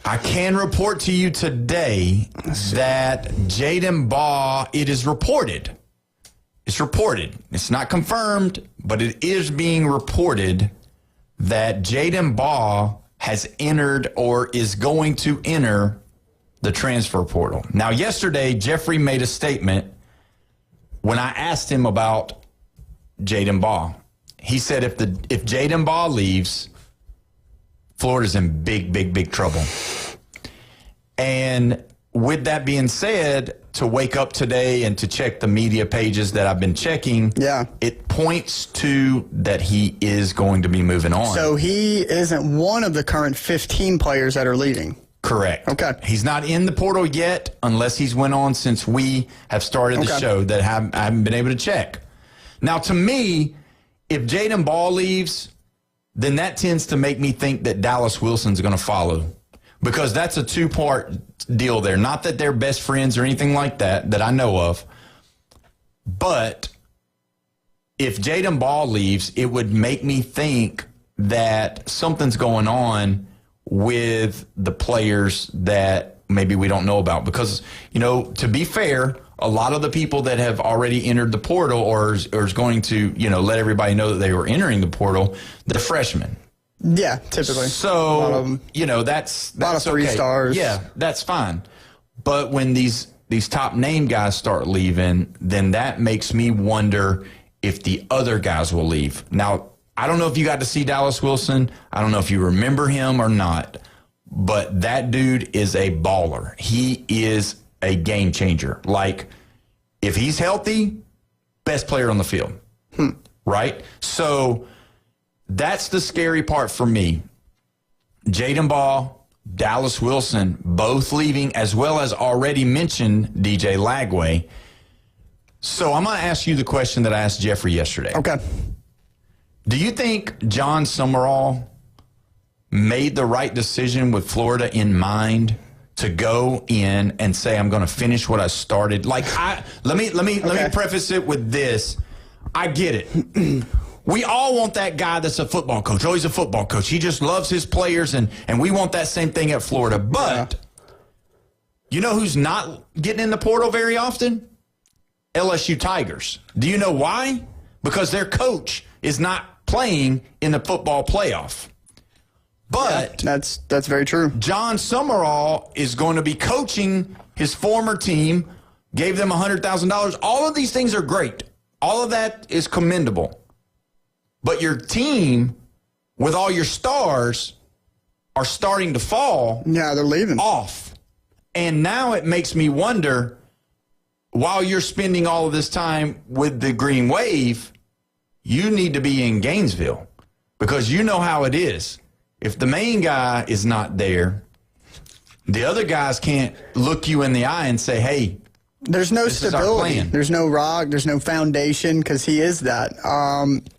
I can report to you today that Jaden Ball, it is reported. It's reported. It's not confirmed, but it is being reported that Jaden Ball has entered or is going to enter the transfer portal. Now, yesterday, Jeffrey made a statement when I asked him about Jaden Ball. He said if Jaden Ball leaves, Florida's in big trouble. And with that being said, to wake up today and to check the media pages that I've been checking, it points to that he is going to be moving on. So he isn't one of the current 15 players that are leaving. Correct. Okay. He's not in the portal yet, unless he's went on since we have started the show that I haven't been able to check. Now, to me, if Jaden Ball leaves, then that tends to make me think that Dallas Wilson's going to follow, because that's a two-part deal there. Not that they're best friends or anything like that I know of, but if Jaden Ball leaves, it would make me think that something's going on with the players that maybe we don't know about. Because, you know, to be fair, a lot of the people that have already entered the portal or is going to, you know, let everybody know that they were entering the portal, they're freshmen. Yeah, typically. So, you know, that's a lot of 3 stars. Yeah, that's fine. But when these top name guys start leaving, then that makes me wonder if the other guys will leave. Now, I don't know if you got to see Dallas Wilson. I don't know if you remember him or not, but that dude is a baller. He is a game changer. Like, if he's healthy, best player on the field. Right? So that's the scary part for me. Jaden Ball, Dallas Wilson, both leaving, as well as already mentioned DJ Lagway. So I'm going to ask you the question that I asked Jeffrey yesterday. Okay. Do you think John Summerall made the right decision with Florida in mind to go in and say, I'm going to finish what I started? Like, let me preface it with this. I get it. We all want that guy that's a football coach. Oh, he's a football coach. He just loves his players, and we want that same thing at Florida. But you know who's not getting in the portal very often? LSU Tigers. Do you know why? Because their coach is not playing in the football playoff. But that's very true. John Summerall is going to be coaching his former team, gave them $100,000. All of these things are great. All of that is commendable. But your team, with all your stars, are starting to fall. Yeah, they're leaving. Off. And now it makes me wonder, while you're spending all of this time with the Green Wave, you need to be in Gainesville, because you know how it is. If the main guy is not there, the other guys can't look you in the eye and say, hey, there's no stability. There's no rock. There's no foundation, because he is that.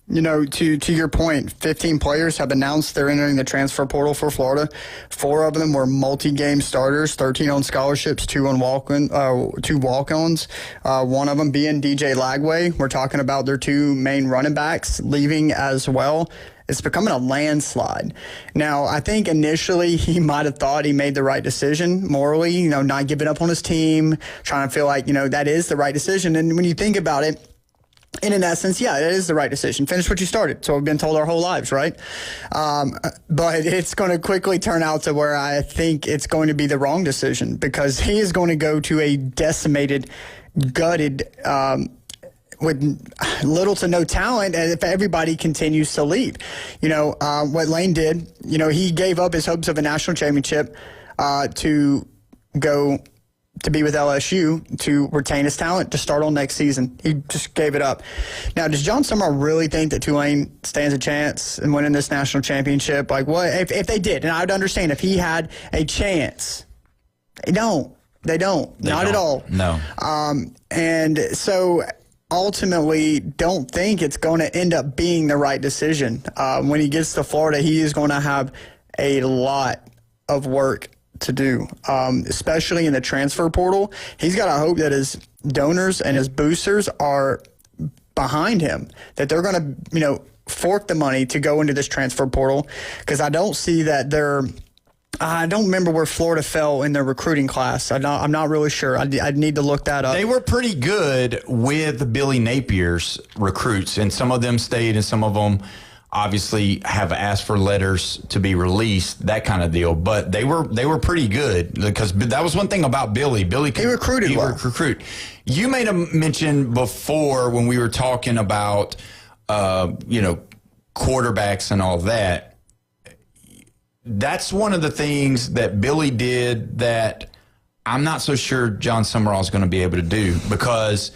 To your point, 15 players have announced they're entering the transfer portal for Florida. 4 of them were multi-game starters, 13 on scholarships, 2 walk-ons. One of them being DJ Lagway. We're talking about their 2 main running backs leaving as well. It's becoming a landslide. Now, I think initially he might have thought he made the right decision morally, not giving up on his team, trying to feel like, that is the right decision. And when you think about it, in essence, yeah, it is the right decision. Finish what you started. So we've been told our whole lives, right? But it's going to quickly turn out to where I think it's going to be the wrong decision, because he is going to go to a decimated, gutted, with little to no talent, and if everybody continues to leave. What Lane did, he gave up his hopes of a national championship to go to be with LSU, to retain his talent, to start on next season. He just gave it up. Now, does John Summerall really think that Tulane stands a chance in winning this national championship? Like, what if they did? And I would understand if he had a chance. They don't. Not at all. No. And so ultimately, don't think it's going to end up being the right decision. When he gets to Florida, he is going to have a lot of work to do, especially in the transfer portal. He's got to hope that his donors and his boosters are behind him, that they're going to, fork the money to go into this transfer portal, because I don't see that they're I don't remember where Florida fell in their recruiting class. I'm not really sure. I'd need to look that up. They were pretty good with Billy Napier's recruits, and some of them stayed, and some of them obviously have asked for letters to be released, that kind of deal. But they were pretty good, because that was one thing about Billy. He recruited well. You made a mention before when we were talking about quarterbacks and all that. That's one of the things that Billy did that I'm not so sure John Summerall is going to be able to do, because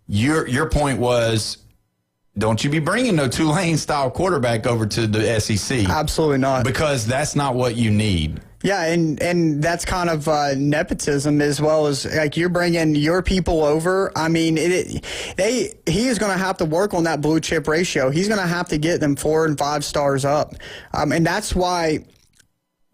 your point was, don't you be bringing no Tulane-style quarterback over to the SEC. Absolutely not. Because that's not what you need. Yeah, and that's kind of nepotism, as well as, like, you're bringing your people over. I mean, he is going to have to work on that blue chip ratio. He's going to have to get them 4 and 5 stars up. And that's why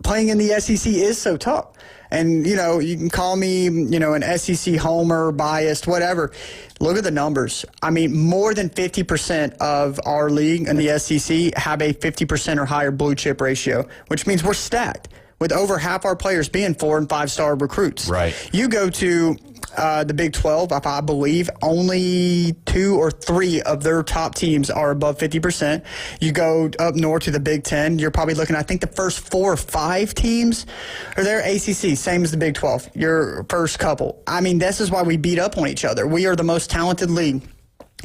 playing in the SEC is so tough. And, you can call me, an SEC homer, biased, whatever. Look at the numbers. I mean, more than 50% of our league in the SEC have a 50% or higher blue chip ratio, which means we're stacked, with over half our players being 4 and 5 star recruits. Right. You go to the Big 12, I believe only 2 or 3 of their top teams are above 50%. You go up north to the Big 10, you're probably looking, I think the first 4 or 5 teams are there. ACC, same as the Big 12, your first couple. I mean, this is why we beat up on each other. We are the most talented league.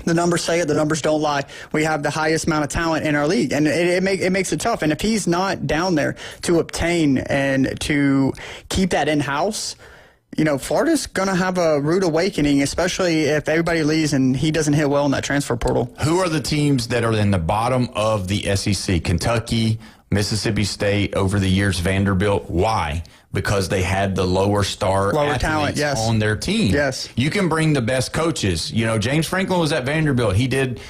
The numbers say it. The numbers don't lie. We have the highest amount of talent in our league, and it makes it tough. And if he's not down there to obtain and to keep that in-house, Florida's going to have a rude awakening, especially if everybody leaves and he doesn't hit well in that transfer portal. Who are the teams that are in the bottom of the SEC? Kentucky, Mississippi State, over the years, Vanderbilt. Why? Because they had the lower athletes talent, yes. on their team. Yes. You can bring the best coaches. You know, James Franklin was at Vanderbilt. He did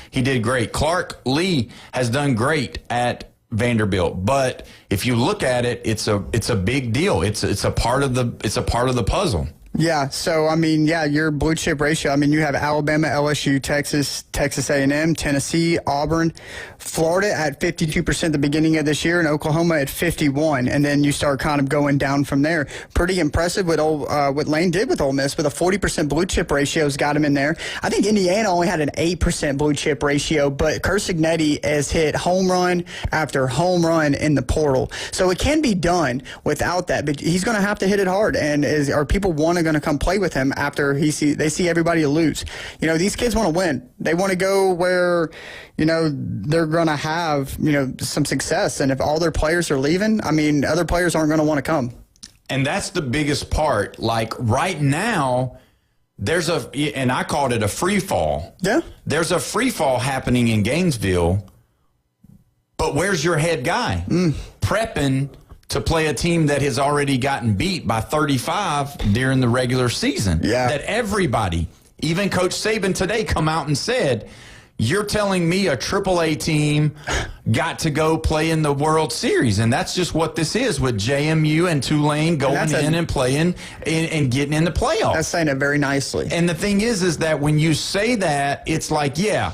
great. Clark Lee has done great at Vanderbilt. But if you look at it, it's a big deal. It's a part of the puzzle. Yeah, so, I mean, your blue chip ratio, I mean, you have Alabama, LSU, Texas A&M, Tennessee, Auburn, Florida at 52% at the beginning of this year, and Oklahoma at 51%, and then you start kind of going down from there. Pretty impressive what Lane did with Ole Miss, with a 40% blue chip ratio has got him in there. I think Indiana only had an 8% blue chip ratio, but Kursignetti has hit home run after home run in the portal. So it can be done without that, but he's going to have to hit it hard, and are people going to come play with him after they see everybody lose. You know, these kids want to win. They want to go where, you know, they're going to have, you know, some success. And if all their players are leaving, I mean, other players aren't going to want to come. And that's the biggest part. Like right now, and I called it a free fall. Yeah. There's a free fall happening in Gainesville, but where's your head guy? Prepping to play a team that has already gotten beat by 35 during the regular season. Yeah. That everybody, even Coach Saban today, come out and said, you're telling me a AAA team got to go play in the World Series. And that's just what this is with JMU and Tulane going in and playing and getting in the playoffs. That's saying it very nicely. And the thing is that when you say that, it's like, yeah,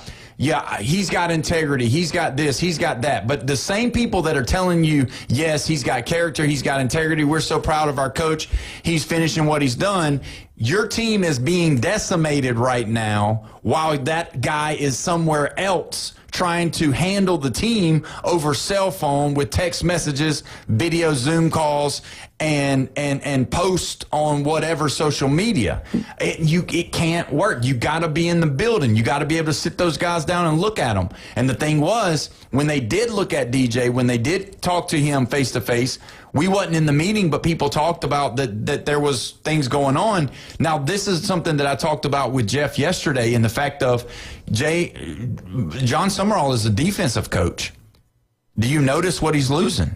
he's got integrity, he's got this, he's got that. But the same people that are telling you, yes, he's got character, he's got integrity, we're so proud of our coach, he's finishing what he's done, your team is being decimated right now while that guy is somewhere else trying to handle the team over cell phone with text messages, video Zoom calls, and post on whatever social media. It can't work. You got to be in the building. You got to be able to sit those guys down and look at them. And the thing was, when they did look at DJ, when they did talk to him face to face, we wasn't in the meeting, but people talked about that there was things going on. Now, this is something that I talked about with Jeff yesterday, in the fact of John Summerall is a defensive coach. Do you notice what he's losing?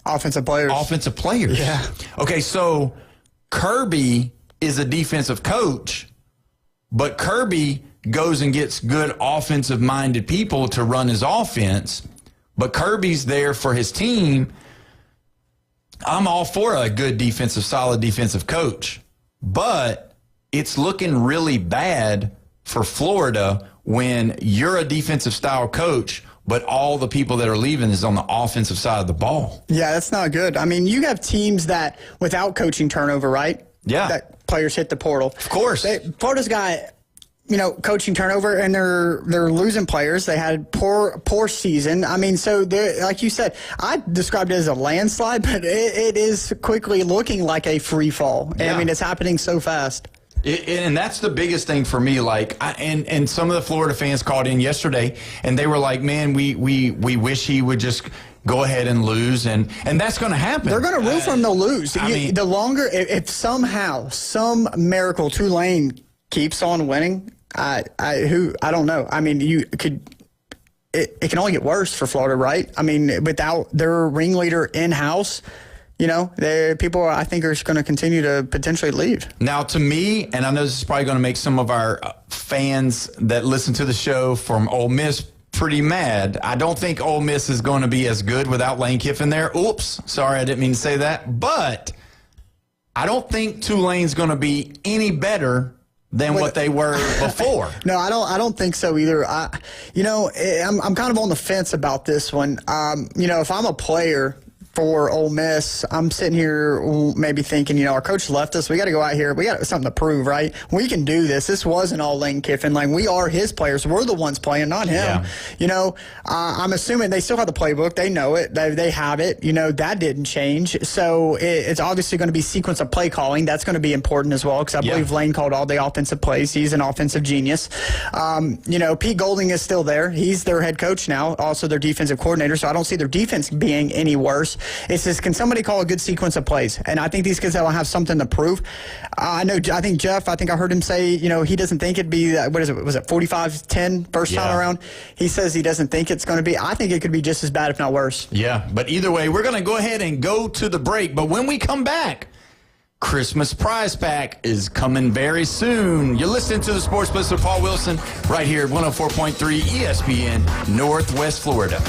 Offensive players. Offensive players. Yeah. Okay, so Kirby is a defensive coach, but Kirby goes and gets good offensive-minded people to run his offense, but Kirby's there for his team. I'm all for a good solid defensive coach, but it's looking really bad for Florida when you're a defensive style coach, but all the people that are leaving is on the offensive side of the ball. Yeah, that's not good. I mean, you have teams that without coaching turnover, right? Yeah. That players hit the portal. Of course. Florida's got, you know, coaching turnover, and they're losing players. They had poor season. I mean, so like you said, I described it as a landslide, but it is quickly looking like a free fall. Yeah. I mean, it's happening so fast. And that's the biggest thing for me. Like, and some of the Florida fans called in yesterday, and they were like, "Man, we wish he would just go ahead and lose," and that's going to happen. They're going to root for him to lose. I mean, the longer, if somehow some miracle Tulane keeps on winning, I don't know. I mean, it can only get worse for Florida, right? I mean, without their ringleader in house. You know, people, I think, are going to continue to potentially leave. Now, to me, and I know this is probably going to make some of our fans that listen to the show from Ole Miss pretty mad. I don't think Ole Miss is going to be as good without Lane Kiffin there. Oops, sorry, I didn't mean to say that. But I don't think Tulane's going to be any better than what they were before. No, I don't think so either. I'm kind of on the fence about this one. You know, if I'm a player for Ole Miss, I'm sitting here maybe thinking, you know, our coach left us. We got to go out here. We got something to prove, right? We can do this. This wasn't all Lane Kiffin. Like, we are his players. We're the ones playing, not him. Yeah. You know, I'm assuming they still have the playbook. They know it. They have it. You know, that didn't change. So it's obviously going to be sequence of play calling. That's going to be important as well, because I believe Lane called all the offensive plays. He's an offensive genius. You know, Pete Golding is still there. He's their head coach now, also their defensive coordinator. So I don't see their defense being any worse. It's just, can somebody call a good sequence of plays? And I think these kids will have something to prove. I think Jeff, I heard him say, he doesn't think it'd be, was it 45-10 first time around? He says he doesn't think it's going to be. I think it could be just as bad, if not worse. Yeah, but either way, we're going to go ahead and go to the break. But when we come back, Christmas prize pack is coming very soon. You're listening to the Sports Blitz with Paul Wilson right here at 104.3 ESPN, Northwest Florida.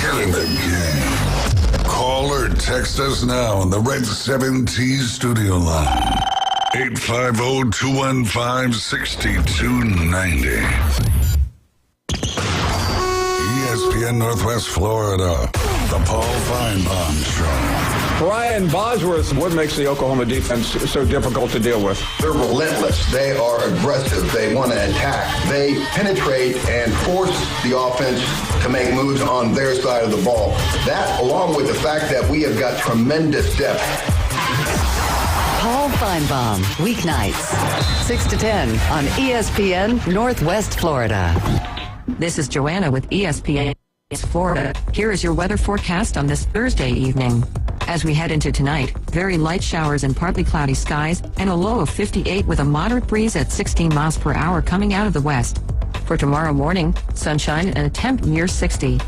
Killing the game. Call or text us now on the Red 7T studio line. 850-215-6290. ESPN Northwest Florida, the Paul Feinbaum Show. Brian Bosworth, what makes the Oklahoma defense so difficult to deal with? They're relentless. They are aggressive. They want to attack. They penetrate and force the offense to make moves on their side of the ball. That, along with the fact that we have got tremendous depth. Paul Feinbaum, weeknights, 6 to 10 on ESPN Northwest Florida. This is Joanna with ESPN Florida. Here is your weather forecast on this Thursday evening. As we head into tonight, very light showers and partly cloudy skies, and a low of 58 with a moderate breeze at 16 miles per hour coming out of the west. For tomorrow morning, sunshine and a temp near 60.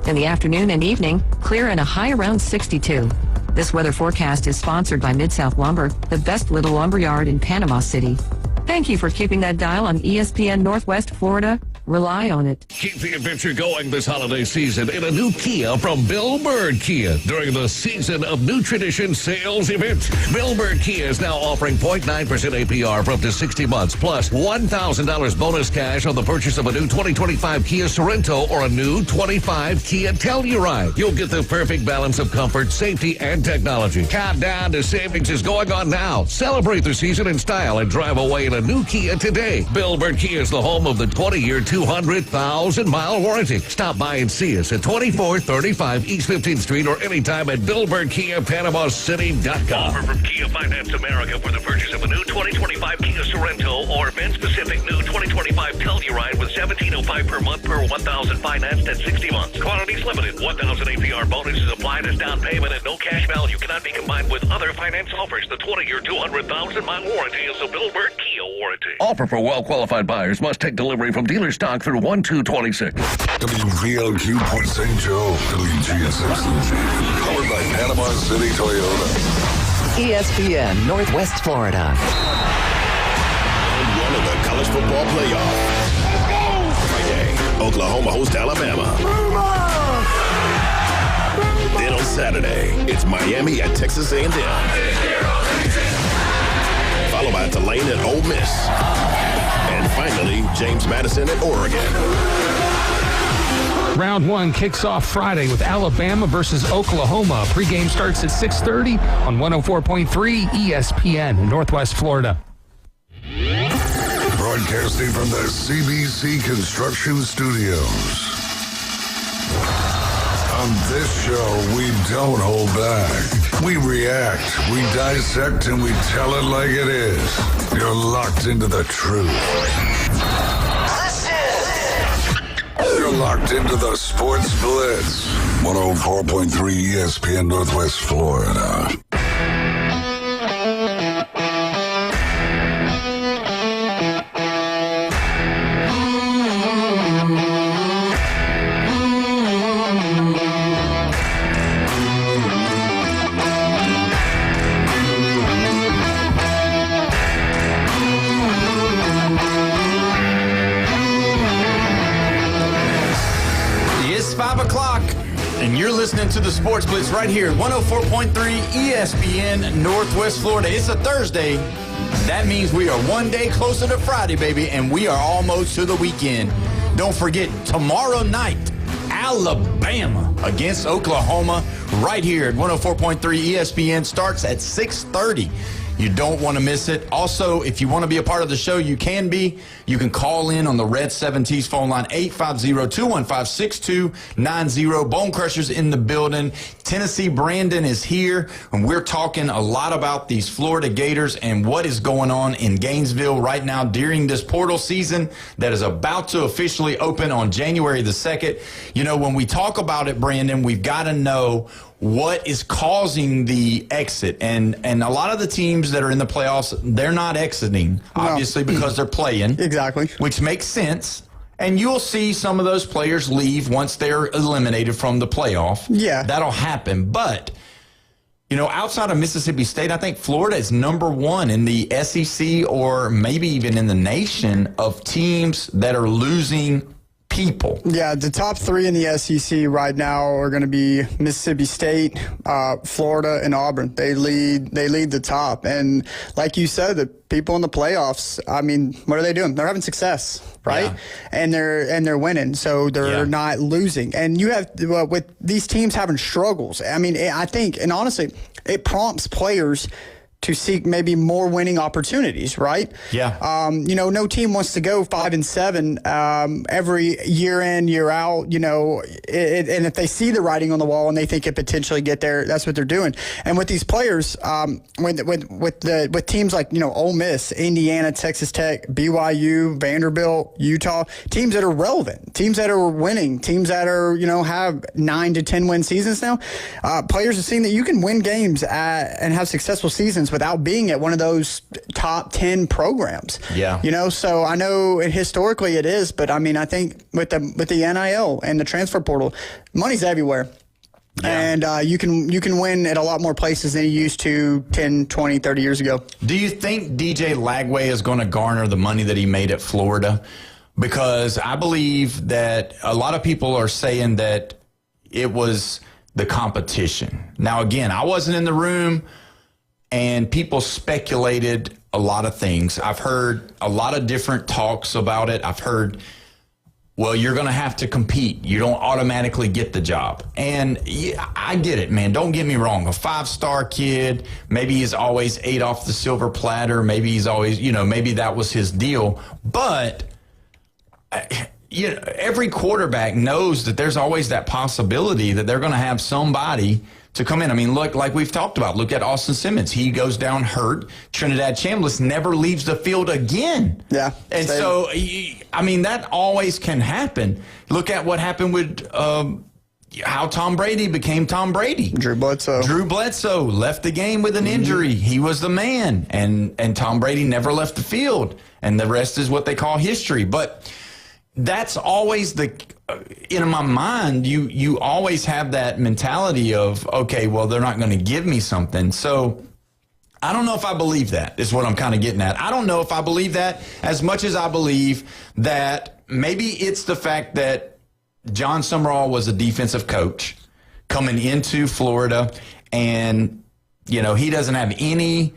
In the afternoon and evening, clear and a high around 62. This weather forecast is sponsored by Mid-South Lumber, the best little lumber yard in Panama City. Thank you for keeping that dial on ESPN Northwest Florida. Rely on it. Keep the adventure going this holiday season in a new Kia from Bill Bird Kia during the Season of New Tradition sales event. Bill Bird Kia is now offering 0.9% APR for up to 60 months, plus $1,000 bonus cash on the purchase of a new 2025 Kia Sorento or a new 25 Kia Telluride. You'll get the perfect balance of comfort, safety, and technology. Countdown to savings is going on now. Celebrate the season in style and drive away in a new Kia today. Bill Bird Kia is the home of the 20-year 200,000-mile warranty. Stop by and see us at 2435 East 15th Street or anytime at BillBirdKiaPanamaCity.com. Offer from Kia Finance America for the purchase of a new 2025 Kia Sorento or VIN-specific new 2025 Telluride with $1,705 per month per $1,000 financed at 60 months. Quantities limited. $1,000 APR bonus is applied as down payment and no cash value cannot be combined with other finance offers. The 20-year 200,000-mile warranty is a Bill Bird Kia warranty. Offer for well-qualified buyers. Must take delivery from dealer stock through 1/2/26. WVLQ Port St. Joe, WGSX, powered by Panama City Toyota. ESPN Northwest Florida. Round one of the college football playoff. Friday, Oklahoma hosts Alabama. Then on Saturday, it's Miami at Texas A&M. Followed by Tulane at Ole Miss. And finally, James Madison at Oregon. Round one kicks off Friday with Alabama versus Oklahoma. Pregame starts at 6:30 on 104.3 ESPN in Northwest Florida. Broadcasting from the CBC Construction Studios. On this show, we don't hold back. We react, we dissect, and we tell it like it is. You're locked into the truth. You're locked into the Sports Blitz. 104.3 ESPN Northwest Florida. And you're listening to the Sports Blitz right here, 104.3 ESPN Northwest Florida. It's a Thursday. That means we are one day closer to Friday, baby, and we are almost to the weekend. Don't forget, tomorrow night, Alabama against Oklahoma right here at 104.3 ESPN starts at 6:30. You don't want to miss it. Also, if you want to be a part of the show, you can be. You can call in on the Red 7T's phone line, 850-215-6290. Bone Crushers in the building. Tennessee Brandon is here, and we're talking a lot about these Florida Gators and what is going on in Gainesville right now during this portal season that is about to officially open on January the 2nd. You know, when we talk about it, Brandon, we've got to know what is causing the exit. And a lot of the teams that are in the playoffs, they're not exiting, obviously, because they're playing. Exactly. Which makes sense. And you'll see some of those players leave once they're eliminated from the playoff. Yeah. That'll happen. But, you know, outside of Mississippi State, I think Florida is number one in the SEC or maybe even in the nation of teams that are losing people. Yeah, the top three in the SEC right now are going to be Mississippi State, Florida, and Auburn. They lead the top. And like you said, the people in the playoffs, I mean, what are they doing? They're having success, right? Yeah. And they're winning, so they're not losing. And you have with these teams having struggles. I mean, I think, and honestly, it prompts players to seek maybe more winning opportunities, right? Yeah. You know, no team wants to go 5-7 every year in, year out. You know, and if they see the writing on the wall and they think it potentially get there, that's what they're doing. And with these players, with teams like, you know, Ole Miss, Indiana, Texas Tech, BYU, Vanderbilt, Utah, teams that are relevant, teams that are winning, teams that are, you know, have 9 to 10 win seasons now. Players are seeing that you can win games and have successful seasons without being at one of those top 10 programs. Yeah. You know, so I know historically it is, but I mean, I think with the NIL and the transfer portal, money's everywhere. Yeah. And you can win at a lot more places than you used to 10, 20, 30 years ago. Do you think DJ Lagway is going to garner the money that he made at Florida? Because I believe that a lot of people are saying that it was the competition. Now, again, I wasn't in the room, and people speculated a lot of things. I've heard a lot of different talks about it. I've heard, well, you're going to have to compete. You don't automatically get the job. And yeah, I get it, man. Don't get me wrong. A 5-star kid, maybe he's always ate off the silver platter. Maybe he's always, you know, maybe that was his deal. But you know, every quarterback knows that there's always that possibility that they're going to have somebody to come in. I mean, look, like we've talked about, look at Austin Simmons. He goes down hurt. Trinidad Chambliss never leaves the field again. Yeah. And so, I mean, that always can happen. Look at what happened with how Tom Brady became Tom Brady. Drew Bledsoe left the game with an injury. He was the man. And Tom Brady never left the field. And the rest is what they call history. But that's always in my mind, you always have that mentality of, okay, well, they're not going to give me something. So I don't know if I believe that, is what I'm kind of getting at. I don't know if I believe that as much as I believe that maybe it's the fact that John Summerall was a defensive coach coming into Florida, and, you know, he doesn't have any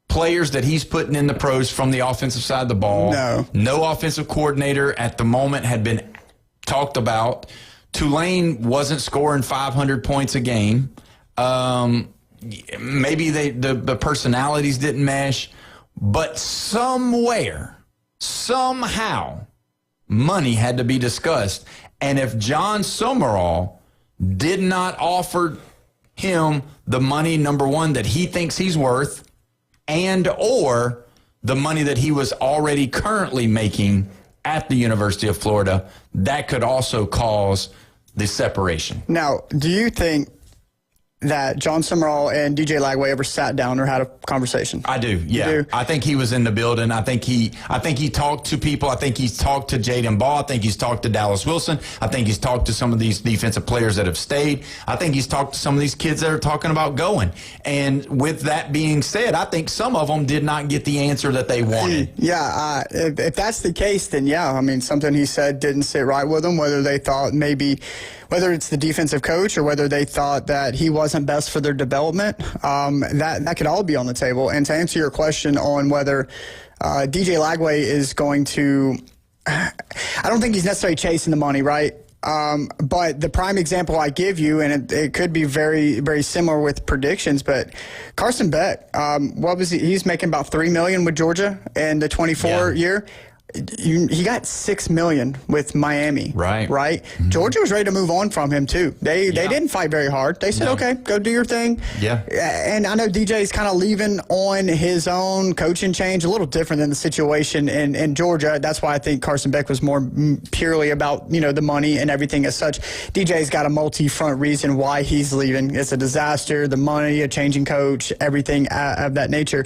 players that he's putting in the pros from the offensive side of the ball. No offensive coordinator at the moment had been talked about. Tulane wasn't scoring 500 points a game. Maybe the personalities didn't mesh, but somehow, money had to be discussed. And if John Summerall did not offer him the money, number one, that he thinks he's worth, and or the money that he was already currently making at the University of Florida, that could also cause the separation. Now, do you think that John Summerall and DJ Lagway ever sat down or had a conversation? I do, yeah. You do? I think he was in the building. I think he talked to people. I think he's talked to Jaden Ball. I think he's talked to Dallas Wilson. I think he's talked to some of these defensive players that have stayed. I think he's talked to some of these kids that are talking about going. And with that being said, I think some of them did not get the answer that they wanted. Yeah, if that's the case, then yeah. I mean, something he said didn't sit right with them, whether they thought maybe, whether it's the defensive coach or whether they thought that he wasn't best for their development, that could all be on the table. And to answer your question on whether DJ Lagway is going to, I don't think he's necessarily chasing the money, right? But the prime example I give you, and it could be very, very similar with predictions, but Carson Beck, what was he? He's making about $3 million with Georgia in the 24 year. He got $6 million with Miami. Right. Mm-hmm. Georgia was ready to move on from him too. They didn't fight very hard. They said, okay, go do your thing. Yeah. And I know DJ's kind of leaving on his own coaching change, a little different than the situation in Georgia. That's why I think Carson Beck was more purely about, the money and everything as such. DJ's got a multi-front reason why he's leaving. It's a disaster, the money, a changing coach, everything of that nature.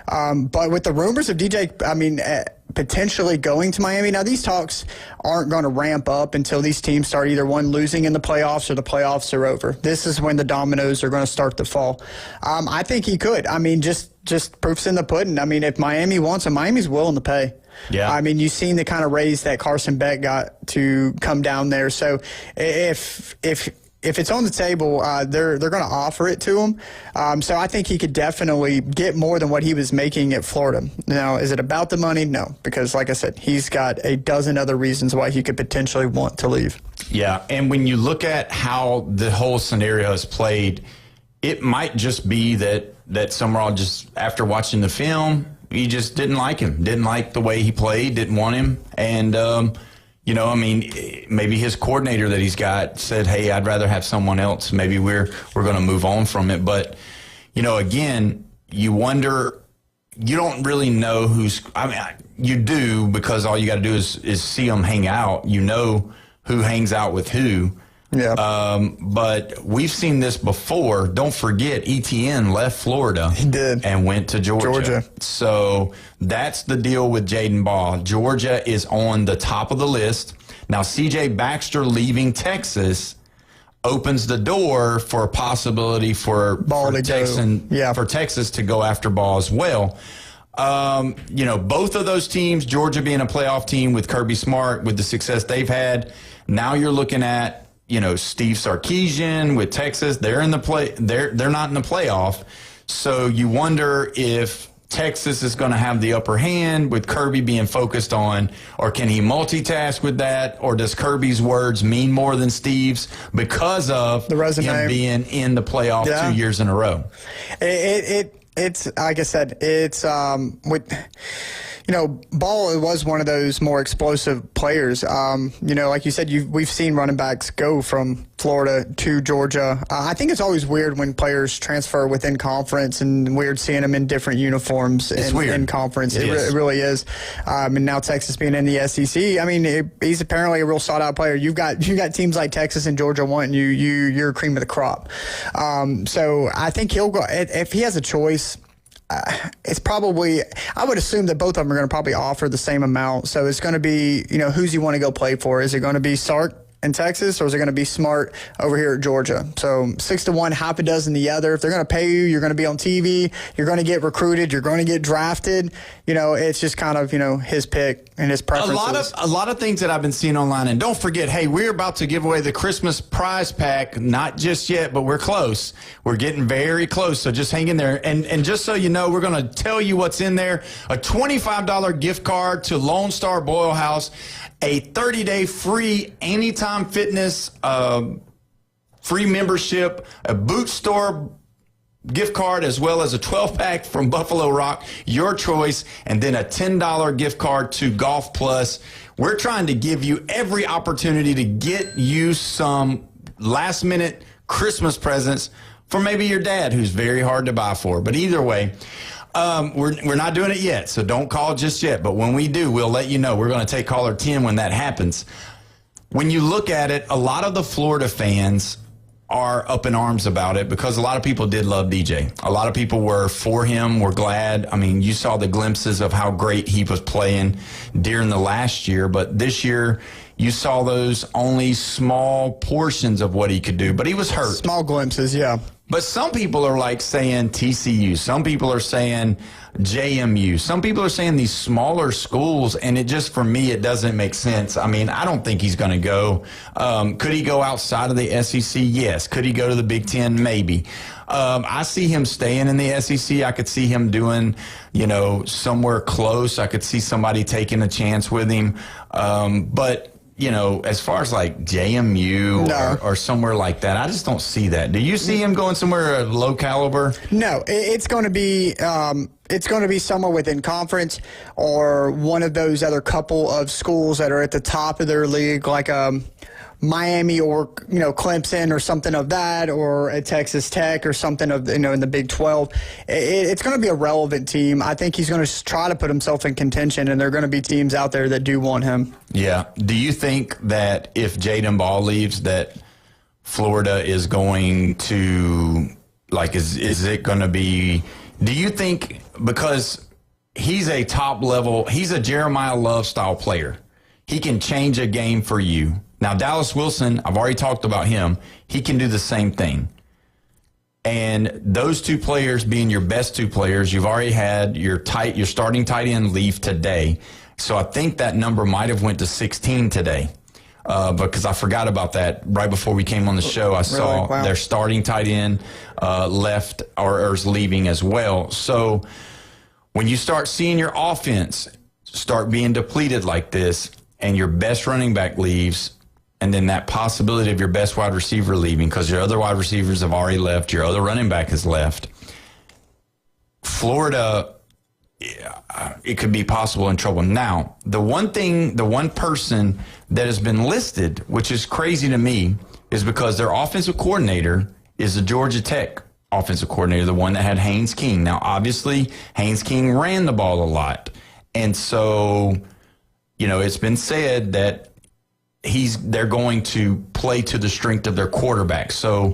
But with the rumors of DJ, potentially going to Miami. Now, these talks aren't going to ramp up until these teams start either losing in the playoffs or the playoffs are over. This is when the dominoes are going to start to fall. I think he could. Just proof's in the pudding. If Miami wants him, Miami's willing to pay. Yeah. You've seen the kind of raise that Carson Beck got to come down there. So if it's on the table, they're going to offer it to him. So I think he could definitely get more than what he was making at Florida. Now, is it about the money? No, because like I said, he's got a dozen other reasons why he could potentially want to leave. Yeah, and when you look at how the whole scenario is played, it might just be that Summerall just, after watching the film, he just didn't like him, didn't like the way he played, didn't want him, and maybe his coordinator that he's got said, hey, I'd rather have someone else. Maybe we're going to move on from it. But, again, you wonder, you don't really know who's – you do, because all you got to do is see them hang out. You know who hangs out with who. Yeah. But we've seen this before. Don't forget, ETN left Florida. He did. And went to Georgia. So that's the deal with Jaden Ball. Georgia is on the top of the list. Now, C.J. Baxter leaving Texas opens the door for a possibility for Texas to go after Ball as well. Both of those teams, Georgia being a playoff team with Kirby Smart, with the success they've had. Now you're looking at Steve Sarkisian with Texas. They're in the play. They're not in the playoff. So you wonder if Texas is going to have the upper hand with Kirby being focused on, or can he multitask with that, or does Kirby's words mean more than Steve's because of the resume, him being in the playoff 2 years in a row? It's like I said. It's with. Ball was one of those more explosive players. Like you said, we've seen running backs go from Florida to Georgia. I think it's always weird when players transfer within conference, and weird seeing them in different uniforms in conference. It really is. And now Texas being in the SEC, he's apparently a real sought-out player. You've got teams like Texas and Georgia wanting you. You're cream of the crop. So I think he'll go if he has a choice. It's probably, I would assume that both of them are going to probably offer the same amount. So it's going to be, who's you want to go play for? Is it going to be Sark in Texas, or is it going to be Smart over here at Georgia? So 6-1, half a dozen the other. If they're going to pay you, you're going to be on TV, you're going to get recruited, you're going to get drafted. It's just kind of, his pick and his preferences. A lot of things that I've been seeing online. And don't forget, hey, we're about to give away the Christmas prize pack. Not just yet, but we're close. We're getting very close. So just hang in there. And just so you know, we're going to tell you what's in there. A $25 gift card to Lone Star Boil House. A 30-day free Anytime Fitness free membership, a boot store gift card, as well as a 12-pack from Buffalo Rock, your choice, and then a $10 gift card to Golf Plus. We're trying to give you every opportunity to get you some last-minute Christmas presents for maybe your dad, who's very hard to buy for. But either way, we're not doing it yet, so don't call just yet. But when we do, we'll let you know. We're going to take caller 10 when that happens. When you look at it, a lot of the Florida fans are up in arms about it because a lot of people did love DJ. A lot of people were for him, were glad. You saw the glimpses of how great he was playing during the last year, but this year you saw those only small portions of what he could do, but he was hurt. Small glimpses, yeah. But some people are like saying TCU. Some people are saying JMU. Some people are saying these smaller schools, and it just, for me, it doesn't make sense. I don't think he's going to go. Could he go outside of the SEC? Yes. Could he go to the Big Ten? Maybe. I see him staying in the SEC. I could see him doing, somewhere close. I could see somebody taking a chance with him. But as far as like JMU or somewhere like that, I just don't see that. Do you see him going somewhere low caliber? No, it's going to be somewhere within conference or one of those other couple of schools that are at the top of their league, like Miami or Clemson or something of that, or at Texas Tech or something of in the Big 12. It's going to be a relevant team. I think he's going to try to put himself in contention, and there are going to be teams out there that do want him. Yeah. Do you think that if Jaden Ball leaves, that Florida is going to is it going to be? Do you think because he's a top level, he's a Jeremiah Love style player, he can change a game for you. Now, Dallas Wilson, I've already talked about him. He can do the same thing. And those two players being your best two players, you've already had your starting tight end leave today. So I think that number might have went to 16 today because I forgot about that right before we came on the show. I saw their starting tight end left or is leaving as well. So when you start seeing your offense start being depleted like this and your best running back leaves, and then that possibility of your best wide receiver leaving because your other wide receivers have already left, your other running back has left. Florida, it could be possible in trouble. Now, the one person that has been listed, which is crazy to me, is because their offensive coordinator is the Georgia Tech offensive coordinator, the one that had Haynes King. Now, obviously, Haynes King ran the ball a lot. And so, it's been said that they're going to play to the strength of their quarterback. So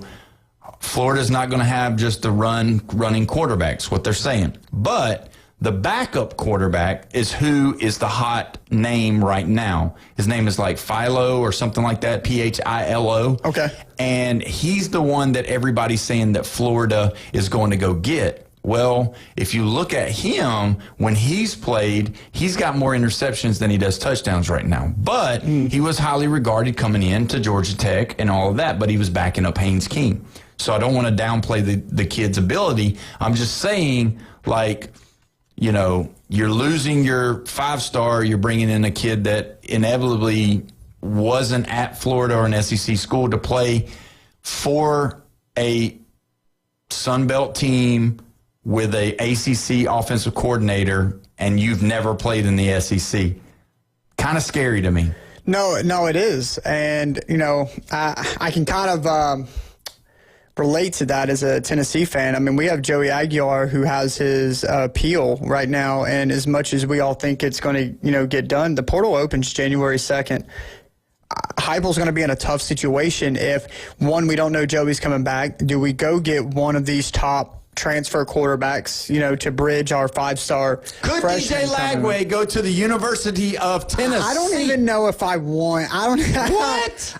Florida's not going to have just the running quarterbacks, what they're saying. But the backup quarterback is who is the hot name right now. His name is like Philo or something like that, Philo. Okay. And he's the one that everybody's saying that Florida is going to go get. Well, if you look at him, when he's played, he's got more interceptions than he does touchdowns right now. But he was highly regarded coming into Georgia Tech and all of that, but he was backing up Haynes King. So I don't want to downplay the kid's ability. I'm just saying, you're losing your 5-star, you're bringing in a kid that inevitably wasn't at Florida or an SEC school to play for a Sun Belt team with a ACC offensive coordinator, and you've never played in the SEC. Kind of scary to me. No, it is. And, I can kind of relate to that as a Tennessee fan. I mean, we have Joey Aguilar who has his appeal right now, and as much as we all think it's going to, get done, the portal opens January 2nd. Heupel's going to be in a tough situation if, one, we don't know Joey's coming back. Do we go get one of these top transfer quarterbacks, to bridge our 5-star. Could DJ Lagway go to the University of Tennessee? I don't even know if I want. I don't. What?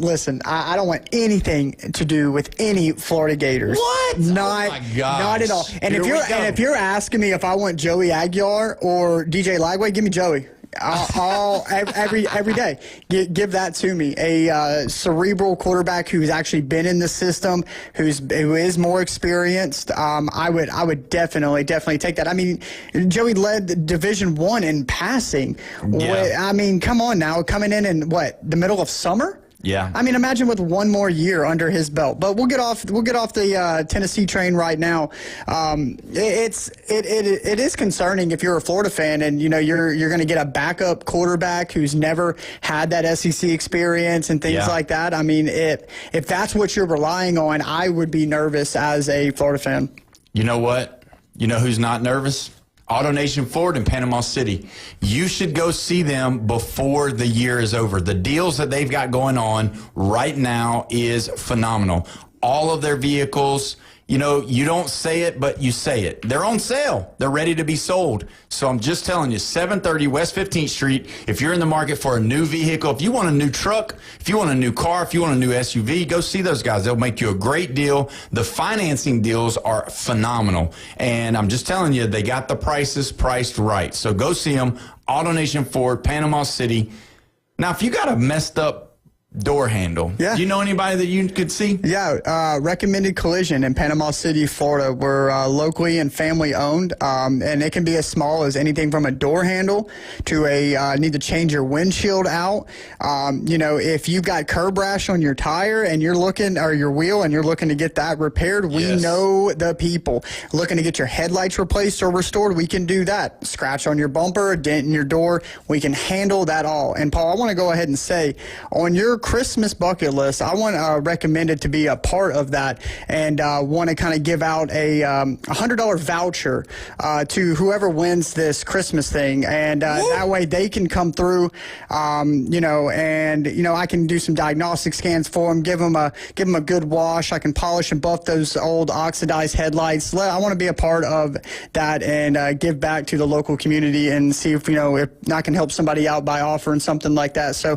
Listen. I don't want anything to do with any Florida Gators. What? Not, oh my gosh. Not at all. And if you're asking me if I want Joey Aguilar or DJ Lagway, give me Joey. Every day. Give that to me. A cerebral quarterback who's actually been in the system, who is more experienced. I would definitely take that. I mean, Joey led Division I in passing. Yeah. I mean, come on now, coming in the middle of summer? Yeah. I mean, imagine with one more year under his belt. But we'll get off the Tennessee train right now. It is concerning if you're a Florida fan and you're going to get a backup quarterback who's never had that SEC experience and things like that. I mean, if that's what you're relying on, I would be nervous as a Florida fan. You know what? You know who's not nervous? AutoNation Ford in Panama City. You should go see them before the year is over. The deals that they've got going on right now is phenomenal. All of their vehicles, you don't say it, but you say it. They're on sale. They're ready to be sold. So I'm just telling you, 730 West 15th Street, if you're in the market for a new vehicle, if you want a new truck, if you want a new car, if you want a new SUV, go see those guys. They'll make you a great deal. The financing deals are phenomenal. And I'm just telling you, they got the prices priced right. So go see them. AutoNation Ford, Panama City. Now, if you got a messed up door handle. Yeah. Do you know anybody that you could see? Yeah, Recommended Collision in Panama City, Florida. We're locally and family owned, and it can be as small as anything from a door handle to need to change your windshield out. If you've got curb rash on your tire and you're looking, or your wheel, and you're looking to get that repaired, we know the people. Looking to get your headlights replaced or restored, we can do that. Scratch on your bumper, a dent in your door, we can handle that all. And Paul, I want to go ahead and say, on your Christmas bucket list, I want recommended to be a part of that, and want to kind of give out a $100 voucher to whoever wins this Christmas thing, and that way they can come through, I can do some diagnostic scans for them, give them a good wash. I can polish and buff those old oxidized headlights. I want to be a part of that and give back to the local community and see if I can help somebody out by offering something like that. So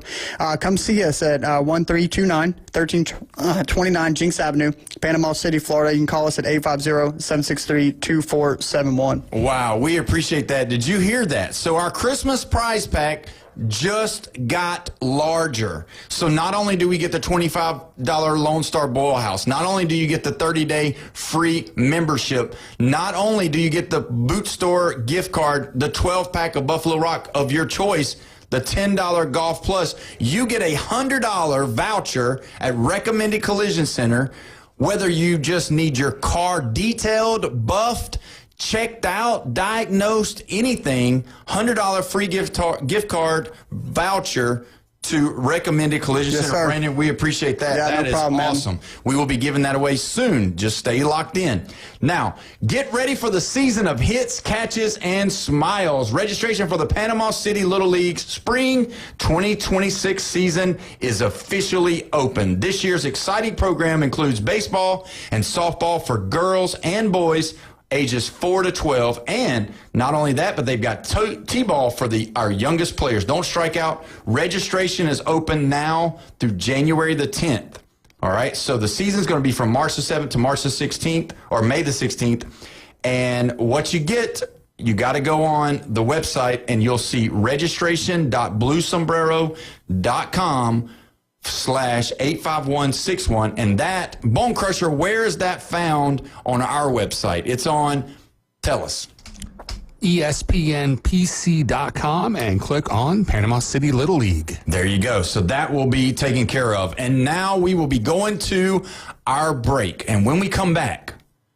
come see us at 1329 Jinx Avenue, Panama City, Florida. You can call us at 850-763-2471. Wow, we appreciate that. Did you hear that? So our Christmas prize pack just got larger. So not only do we get the $25 Lone Star Boil House, not only do you get the 30-day free membership, not only do you get the Boot Store gift card, the 12-pack of Buffalo Rock of your choice, the $10 Golf Plus, you get a $100 voucher at Recommended Collision Center, whether you just need your car detailed, buffed, checked out, diagnosed, anything, $100 free gift card voucher to Recommended Collision Center. Sir. Brandon, we appreciate that. Yeah, That no is problem, awesome. man. We will be giving that away soon. Just stay locked in. Now, get ready for the season of hits, catches, and smiles. Registration for the Panama City Little League's Spring 2026 season is officially open. This year's exciting program includes baseball and softball for girls and boys ages 4 to 12, and not only that, but they've got T-ball for our youngest players. Don't strike out. Registration is open now through January the 10th. All right, so the season's going to be from March the 7th to March the 16th, or May the 16th, and what you get, you got to go on the website, and you'll see registration.bluesombrero.com/85161, and that Bone Crusher, where is that found on our website? It's on, tell us. ESPNPC.com and click on Panama City Little League. There you go. So that will be taken care of. And now we will be going to our break. And when we come back,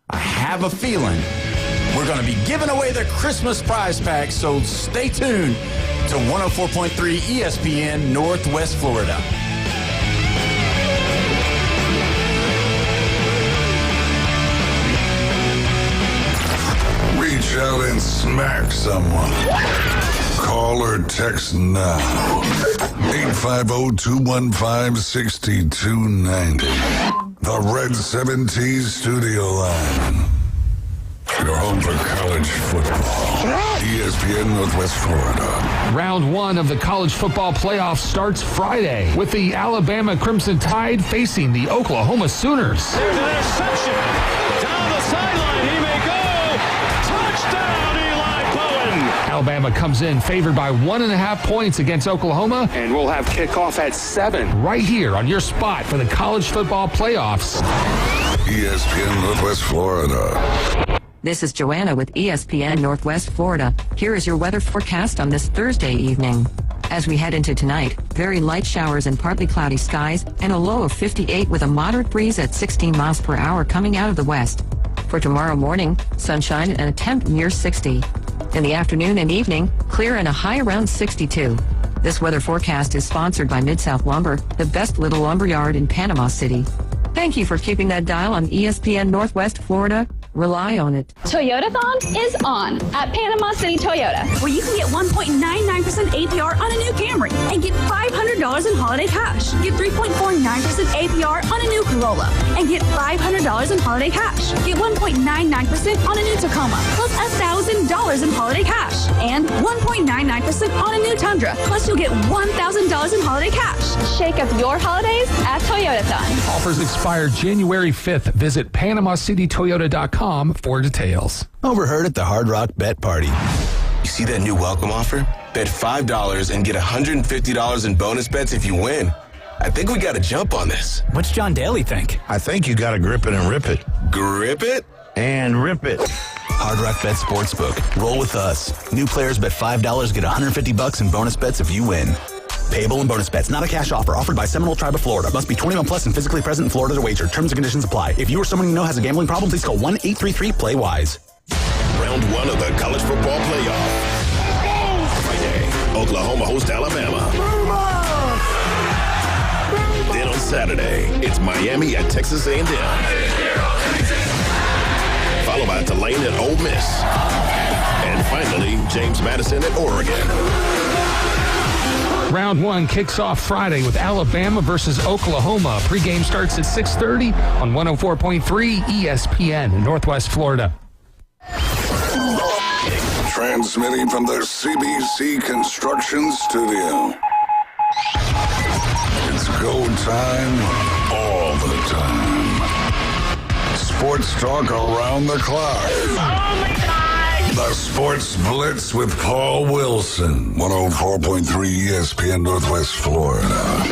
I have a feeling we're going to be giving away the Christmas prize pack. So stay tuned to 104.3 ESPN Northwest Florida. Reach out and smack someone. Call or text now. 850-215-6290. The Red 17 Studio Line. Your home for college football. ESPN Northwest Florida. Round one of the college football playoff starts Friday with the Alabama Crimson Tide facing the Oklahoma Sooners. There's an interception. Down the sideline, he may go. Touchdown, Eli Cohen. Alabama comes in favored by 1.5 points against Oklahoma. And we'll have kickoff at 7. Right here on your spot for the college football playoffs. ESPN Northwest Florida. This is Joanna with ESPN Northwest Florida. Here is your weather forecast on this Thursday evening. As we head into tonight, very light showers and partly cloudy skies and a low of 58 with a moderate breeze at 16 miles per hour coming out of the west. For tomorrow morning, sunshine and a temp near 60. In the afternoon and evening, clear and a high around 62. This weather forecast is sponsored by Mid-South Lumber, the best little lumber yard in Panama City. Thank you for keeping that dial on ESPN Northwest Florida. Rely on it. Toyotathon is on at Panama City Toyota, where you can get 1.99% APR on a new Camry and get $500 in holiday cash. Get 3.49% APR on a new Corolla and get $500 in holiday cash. Get 1.99% on a new Tacoma, plus $1,000 in holiday cash. And 1.99% on a new Tundra, plus you'll get $1,000 in holiday cash. Shake up your holidays at Toyotathon. Offers expire January 5th. Visit PanamaCityToyota.com for details. Overheard at the Hard Rock Bet Party. You see that new welcome offer? Bet $5 and get $150 in bonus bets if you win. I think we got to jump on this. What's John Daly think? I think you got to grip it and rip it. Grip it? And rip it. Hard Rock Bet Sportsbook. Roll with us. New players bet $5, get $150 in bonus bets if you win. Payable in bonus bets. Not a cash offer. Offered by Seminole Tribe of Florida. Must be 21 plus and physically present in Florida to wager. Terms and conditions apply. If you or someone you know has a gambling problem, please call 1-833-PLAY-WISE. Round one of the college football playoff. Friday, Oklahoma hosts Alabama. Then on Saturday, it's Miami at Texas A&M. Followed by Tulane at Ole Miss. And finally, James Madison at Oregon. Round one kicks off Friday with Alabama versus Oklahoma. Pregame starts at 6:30 on 104.3 ESPN in Northwest Florida. Transmitting from the CBC Construction Studio. It's go time all the time. Sports talk around the clock. Oh my God! The Sports Blitz with Paul Wilson. 104.3 ESPN Northwest Florida.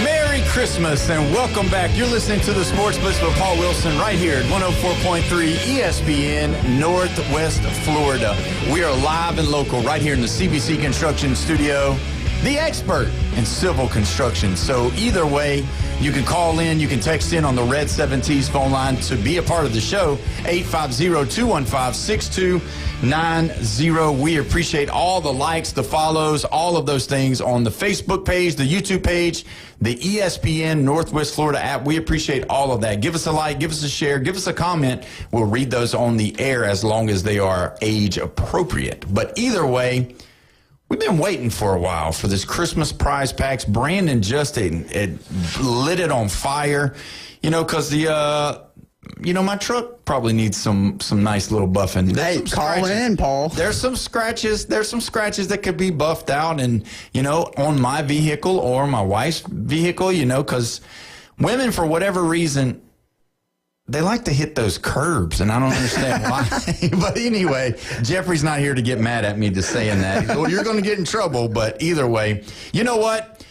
Merry Christmas and welcome back. You're listening to the Sports Blitz with Paul Wilson right here at 104.3 ESPN Northwest Florida. We are live and local right here in the CBC Construction Studio, the expert in civil construction. So either way, you can call in, you can text in on the Red 7T's phone line to be a part of the show, 850-215-6290. We appreciate all the likes, the follows, all of those things on the Facebook page, the YouTube page, the ESPN Northwest Florida app. We appreciate all of that. Give us a like, give us a share, give us a comment. We'll read those on the air as long as they are age appropriate. But either way, we've been waiting for a while for this Christmas prize packs. Brandon just it lit it on fire, because my truck probably needs some nice little buffing. Hey, call in, Paul. There's some scratches. There's some scratches that could be buffed out, and on my vehicle or my wife's vehicle, because women, for whatever reason, they like to hit those curbs, and I don't understand why. But anyway, Jeffrey's not here to get mad at me just saying that. Well, you're going to get in trouble, but either way, you know what?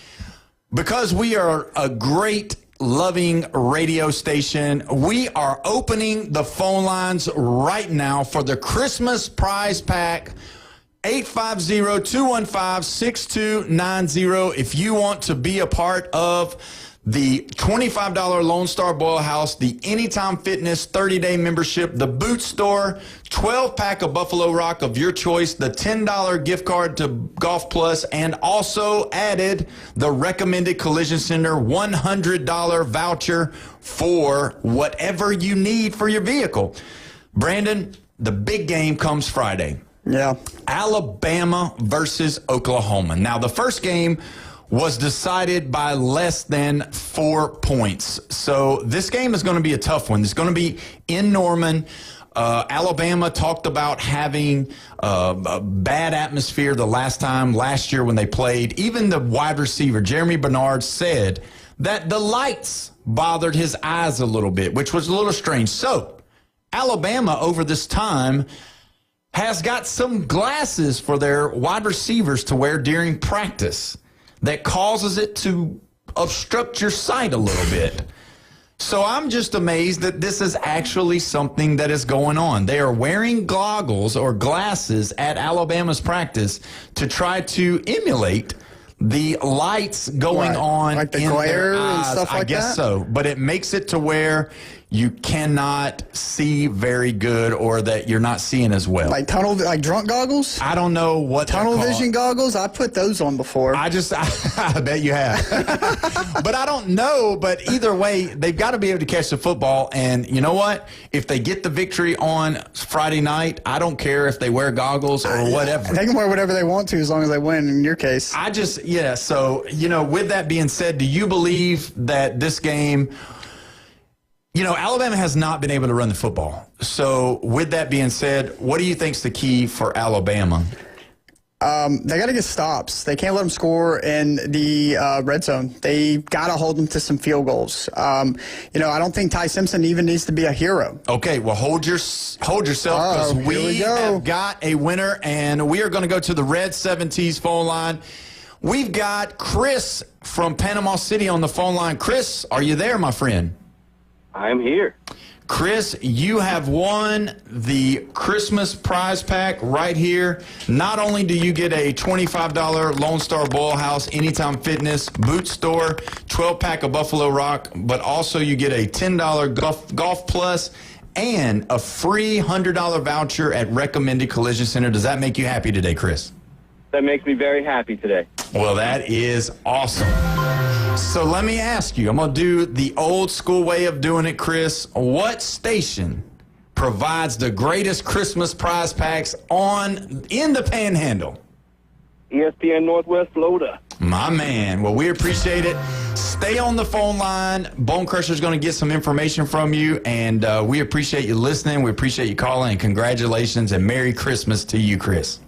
Because we are a great, loving radio station, we are opening the phone lines right now for the Christmas prize pack. 850-215-6290 if you want to be a part of the $25 Lone Star Boil House, the Anytime Fitness 30-day membership, the Boot Store, 12-pack of Buffalo Rock of your choice, the $10 gift card to Golf Plus, and also added the Recommended Collision Center $100 voucher for whatever you need for your vehicle. Brandon, the big game comes Friday. Yeah. Alabama versus Oklahoma. Now, the first game was decided by less than 4 points. So this game is going to be a tough one. It's going to be in Norman. Alabama talked about having a bad atmosphere last year when they played. Even the wide receiver, Jeremy Bernard, said that the lights bothered his eyes a little bit, which was a little strange. So Alabama, over this time, has got some glasses for their wide receivers to wear during practice that causes it to obstruct your sight a little bit. So I'm just amazed that this is actually something that is going on. They are wearing goggles or glasses at Alabama's practice to try to emulate the lights going on like the in glare their eyes. and stuff like I guess that? so. But it makes it to where you cannot see very good, or that you're not seeing as well. Like drunk goggles? I don't know what tunnel vision goggles? I put those on before. I bet you have. But I don't know. But either way, they've got to be able to catch the football. And you know what? If they get the victory on Friday night, I don't care if they wear goggles or whatever. They can wear whatever they want to as long as they win, in your case. So, with that being said, do you believe that this game, Alabama has not been able to run the football. So with that being said, what do you think's the key for Alabama? They got to get stops. They can't let them score in the red zone. They got to hold them to some field goals. I don't think Ty Simpson even needs to be a hero. Okay, well, hold yourself, because we have got a winner, and we are going to go to the Red 7T's phone line. We've got Chris from Panama City on the phone line. Chris, are you there, my friend? I'm here. Chris, you have won the Christmas prize pack right here. Not only do you get a $25 Lone Star Boil House Anytime Fitness boot store, 12-pack of Buffalo Rock, but also you get a $10 Golf Plus and a free $100 voucher at Recommended Collision Center. Does that make you happy today, Chris? That makes me very happy today. Well, that is awesome. So let me ask you, I'm going to do the old school way of doing it, Chris. What station provides the greatest Christmas prize packs in the Panhandle? ESPN Northwest Florida. My man. Well, we appreciate it. Stay on the phone line. Bone Crusher's going to get some information from you, and we appreciate you listening. We appreciate you calling, and congratulations and Merry Christmas to you, Chris.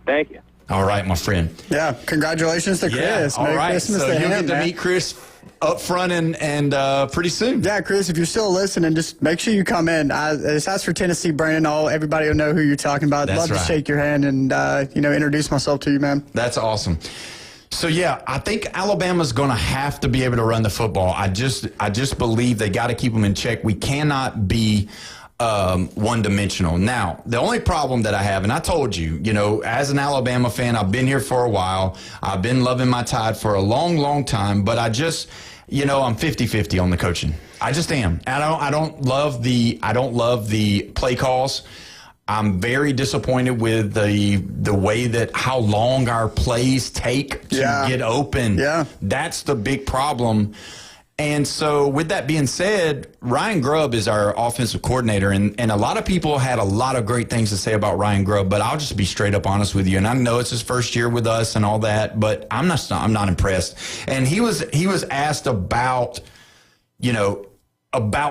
Thank you. All right, my friend. Yeah, congratulations to Chris. All Merry right, Christmas so to you'll him, get to man. meet Chris up front and pretty soon. Yeah, Chris, if you're still listening, just make sure you come in. Just ask for Tennessee Brandon. Everybody will know who you're talking about. I'd That's love right. to shake your hand and introduce myself to you, man. That's awesome. So, yeah, I think Alabama's going to have to be able to run the football. I just believe they got to keep them in check. We cannot be one-dimensional. Now, the only problem that I have, and I told you, as an Alabama fan, I've been here for a while. I've been loving my Tide for a long, long time, but I just, I'm 50-50 on the coaching. I just am. I don't love the play calls. I'm very disappointed with the way that how long our plays take to get open. Yeah. That's the big problem. And so with that being said, Ryan Grubb is our offensive coordinator, and a lot of people had a lot of great things to say about Ryan Grubb, but I'll just be straight up honest with you. And I know it's his first year with us and all that, but I'm not impressed. And he was asked about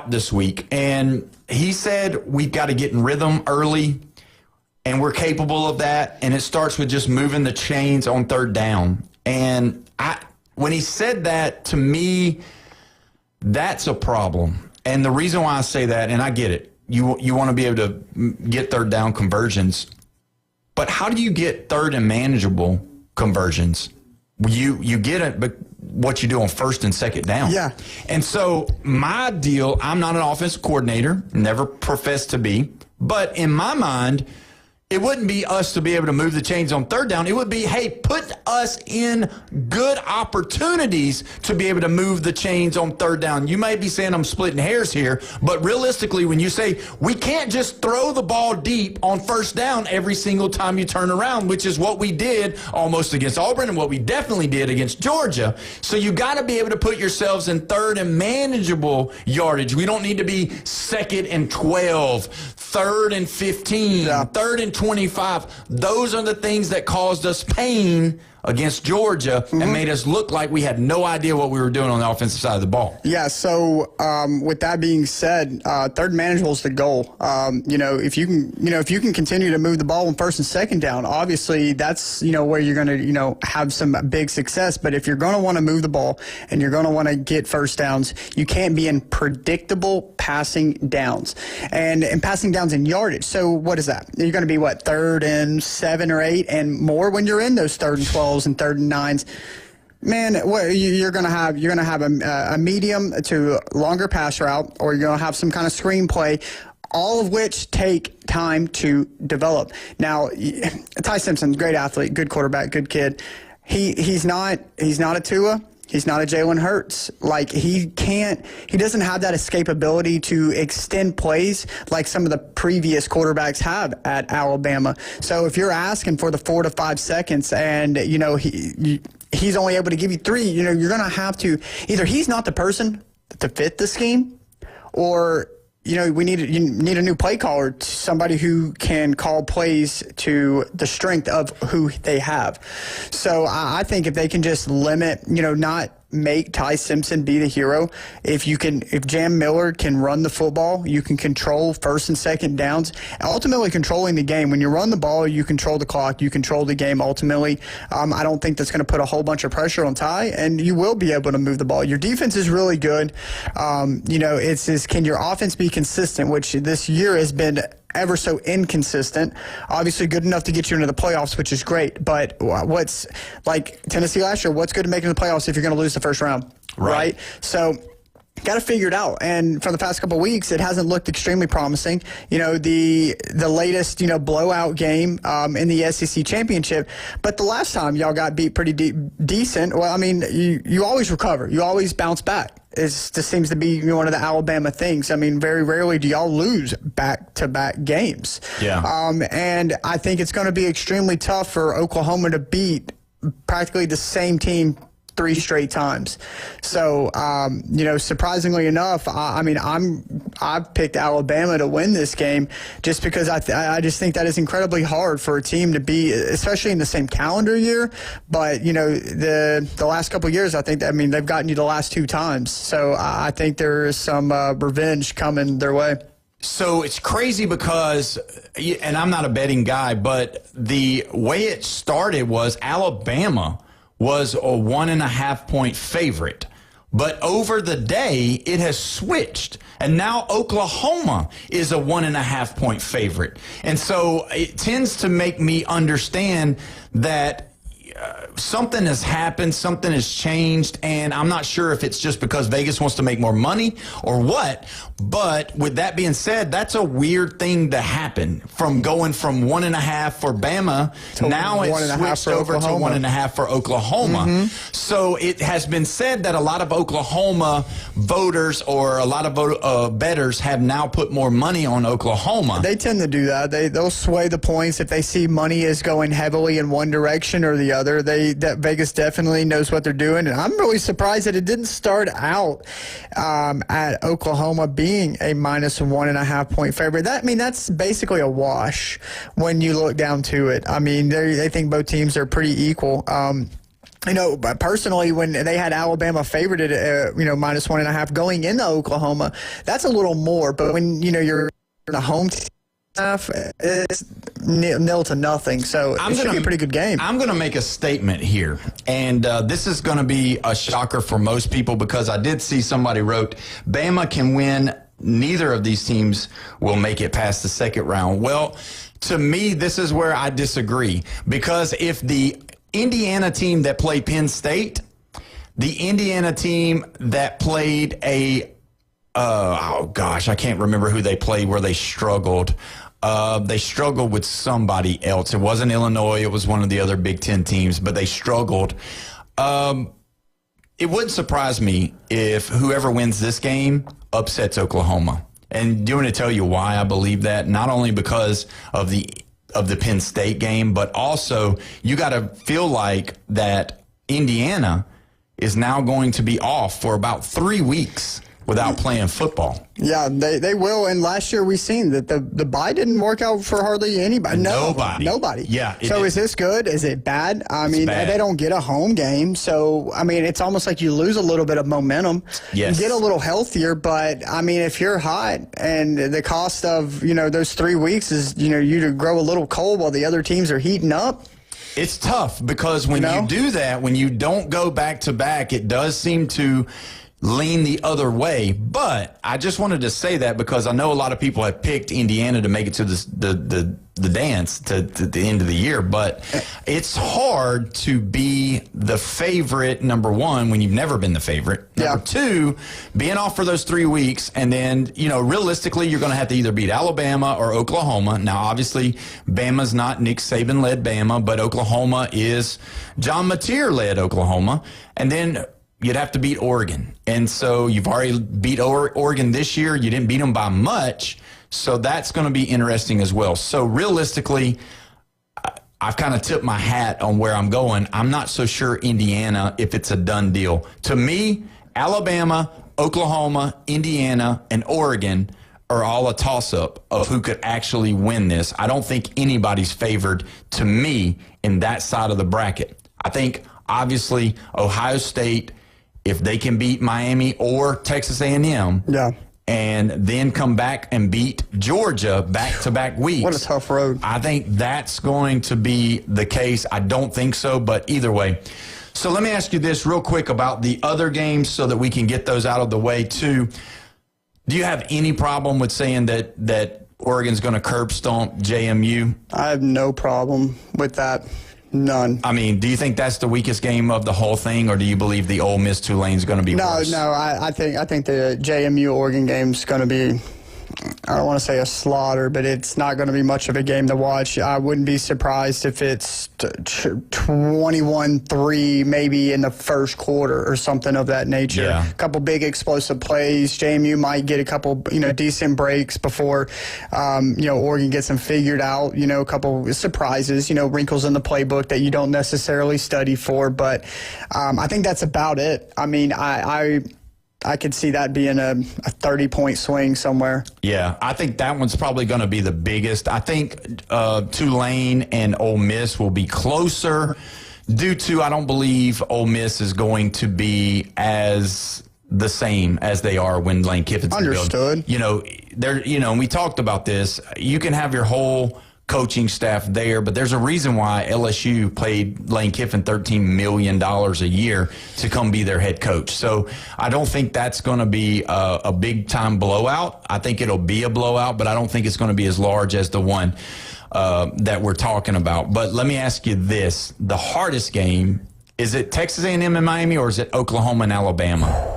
this week, and he said we've got to get in rhythm early, and we're capable of that, and it starts with just moving the chains on third down. And when he said that, to me, that's a problem. And the reason why I say that, and I get it, you want to be able to get third down conversions, but how do you get third and manageable conversions? You get it, but what you do on first and second down. Yeah. And so my deal, I'm not an offensive coordinator, never professed to be, but in my mind, it wouldn't be us to be able to move the chains on third down. It would be, hey, put us in good opportunities to be able to move the chains on third down. You may be saying I'm splitting hairs here, but realistically, when you say we can't just throw the ball deep on first down every single time you turn around, which is what we did almost against Auburn and what we definitely did against Georgia. So you got to be able to put yourselves in third and manageable yardage. We don't need to be second and 12, third and 15, third and 25. Those are the things that caused us pain against Georgia and made us look like we had no idea what we were doing on the offensive side of the ball. Yeah, so with that being said, third manageable is the goal. If you can continue to move the ball on first and second down, obviously that's where you're going to have some big success. But if you're going to want to move the ball and you're going to want to get first downs, you can't be in predictable passing downs and passing downs in yardage. So what is that? You're going to be third and 7 or 8 and more when you're in those third and 12s and third and 9s. Man, you're gonna have a medium to longer pass route, or you're gonna have some kind of screen play, all of which take time to develop. Now, Ty Simpson, great athlete, good quarterback, good kid. He's not a Tua. He's not a Jalen Hurts. He doesn't have that escapability to extend plays like some of the previous quarterbacks have at Alabama. So if you're asking for the 4 to 5 seconds and, he's only able to give you 3, you're going to have to, either he's not the person to fit the scheme, or you need a new play caller, somebody who can call plays to the strength of who they have. So I think if they can just limit, not make Ty Simpson be the hero. If Jam Miller can run the football, you can control first and second downs, ultimately controlling the game. When you run the ball, you control the clock, you control the game ultimately. I don't think that's going to put a whole bunch of pressure on Ty, and you will be able to move the ball. Your defense is really good. Can your offense be consistent, which this year has been ever so inconsistent. Obviously good enough to get you into the playoffs, which is great. But what's like Tennessee last year, what's good to make it in the playoffs if you're going to lose the first round? Right? So got to figure it out. And for the past couple of weeks, it hasn't looked extremely promising. The latest, blowout game in the SEC championship. But the last time y'all got beat pretty decent, well, I mean, you always recover. You always bounce back. This seems to be one of the Alabama things. I mean, very rarely do y'all lose back-to-back games. Yeah. And I think it's going to be extremely tough for Oklahoma to beat practically the same team 3 straight times. So, surprisingly enough, I've picked Alabama to win this game just because I just think that is incredibly hard for a team to be, especially in the same calendar year. But, the last couple of years, they've gotten you the last 2 times. So I think there is some revenge coming their way. So it's crazy because, and I'm not a betting guy, but the way it started was Alabama was a 1.5-point favorite. But over the day, it has switched. And now Oklahoma is a 1.5-point favorite. And so it tends to make me understand that something has happened, something has changed, and I'm not sure if it's just because Vegas wants to make more money or what. But with that being said, that's a weird thing to happen from going from 1.5 for Bama. Now it's switched over to 1.5 for Oklahoma. Mm-hmm. So it has been said that a lot of Oklahoma voters or a lot of bettors have now put more money on Oklahoma. They tend to do that. They'll sway the points if they see money is going heavily in one direction or the other. Vegas definitely knows what they're doing, and I'm really surprised that it didn't start out at Oklahoma being a minus 1.5-point favorite. That's basically a wash when you look down to it. I mean, they think both teams are pretty equal. But personally, when they had Alabama favored at minus 1.5 going into Oklahoma, that's a little more. But when you're in the home team, it's 0-0. So it should be a pretty good game. I'm going to make a statement here, and this is going to be a shocker for most people because I did see somebody wrote, Bama can win. Neither of these teams will make it past the second round. Well, to me, this is where I disagree because if the Indiana team that played Penn State, the Indiana team that played I can't remember who they played where they struggled. They struggled with somebody else. It wasn't Illinois. It was one of the other Big Ten teams, but they struggled. It wouldn't surprise me if whoever wins this game upsets Oklahoma. And do you want to tell you why I believe that? Not only because of the Penn State game, but also you got to feel like that Indiana is now going to be off for about 3 weeks without playing football. Yeah, they will. And last year we seen that the bye didn't work out for hardly anybody. Nobody. Yeah. So is this good? Is it bad? I mean, bad. They don't get a home game. So, I mean, it's almost like you lose a little bit of momentum. Yes. You get a little healthier. But, I mean, if you're hot and the cost of, those 3 weeks is, you to grow a little cold while the other teams are heating up. It's tough because when you do that, when you don't go back to back, it does seem to lean the other way. But I just wanted to say that because I know a lot of people have picked Indiana to make it to the dance to the end of the year. But it's hard to be the favorite, number one, when you've never been the favorite. Number two, being off for those 3 weeks. And then, realistically, you're going to have to either beat Alabama or Oklahoma. Now, obviously, Bama's not Nick Saban-led Bama, but Oklahoma is John Mateer-led Oklahoma. And then you'd have to beat Oregon. And so you've already beat Oregon this year. You didn't beat them by much. So that's going to be interesting as well. So realistically, I've kind of tipped my hat on where I'm going. I'm not so sure Indiana, if it's a done deal. To me, Alabama, Oklahoma, Indiana, and Oregon are all a toss-up of who could actually win this. I don't think anybody's favored, to me, in that side of the bracket. I think, obviously, Ohio State, if they can beat Miami or Texas A&M, and then come back and beat Georgia back-to-back weeks. What a tough road. I think that's going to be the case. I don't think so, but either way. So let me ask you this real quick about the other games so that we can get those out of the way too. Do you have any problem with saying that Oregon's going to curb stomp JMU? I have no problem with that. None. I mean, do you think that's the weakest game of the whole thing, or do you believe the Ole Miss Tulane is going to be worse? No. I think the JMU Oregon game's going to be, I don't want to say a slaughter, but it's not going to be much of a game to watch. I wouldn't be surprised if it's 21-3 maybe in the first quarter or something of that nature. Yeah. A couple big explosive plays. JMU might get a couple, decent breaks before, Oregon gets them figured out. A couple surprises, wrinkles in the playbook that you don't necessarily study for. But I think that's about it. I mean, I could see that being a 30-point swing somewhere. Yeah, I think that one's probably going to be the biggest. I think Tulane and Ole Miss will be closer due to, I don't believe Ole Miss is going to be as the same as they are when Lane Kiffin's understood. We talked about this. You can have your whole coaching staff there, but there's a reason why LSU paid Lane Kiffin $13 million a year to come be their head coach. So I don't think that's going to be a big-time blowout. I think it'll be a blowout, but I don't think it's going to be as large as the one that we're talking about. But let me ask you this. The hardest game, is it Texas A&M and Miami, or is it Oklahoma and Alabama?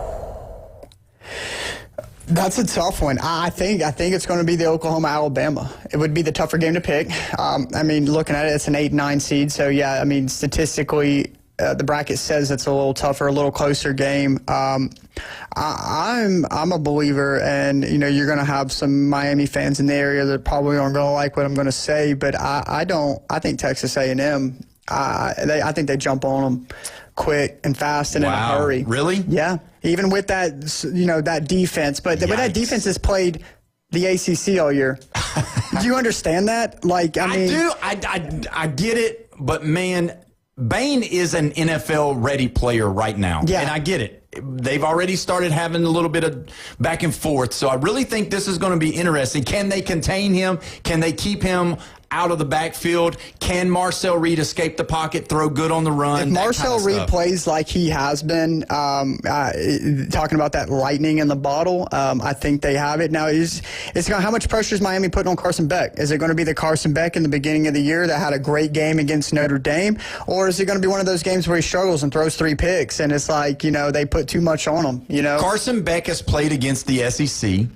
That's a tough one. I think it's going to be the Oklahoma-Alabama. It would be the tougher game to pick. Looking at it, it's an 8-9 seed. So, yeah, statistically, the bracket says it's a little tougher, a little closer game. I'm a believer, and, you're going to have some Miami fans in the area that probably aren't going to like what I'm going to say, but I think Texas A&M, I think they jump on them quick and fast and in a hurry. Really? Yeah. Even with that, that defense. But that defense has played the ACC all year. Do you understand that? I do. I get it. But, man, Bain is an NFL-ready player right now. Yeah. And I get it. They've already started having a little bit of back and forth. So I really think this is going to be interesting. Can they contain him? Can they keep him out of the backfield? Can Marcel Reed escape the pocket, throw good on the run? If Marcel Reed plays like he has been, talking about that lightning in the bottle, I think they have it. Now, how much pressure is Miami putting on Carson Beck? Is it going to be the Carson Beck in the beginning of the year that had a great game against Notre Dame? Or is it going to be one of those games where he struggles and throws 3 picks and it's like, they put too much on him, Carson Beck has played against the SEC.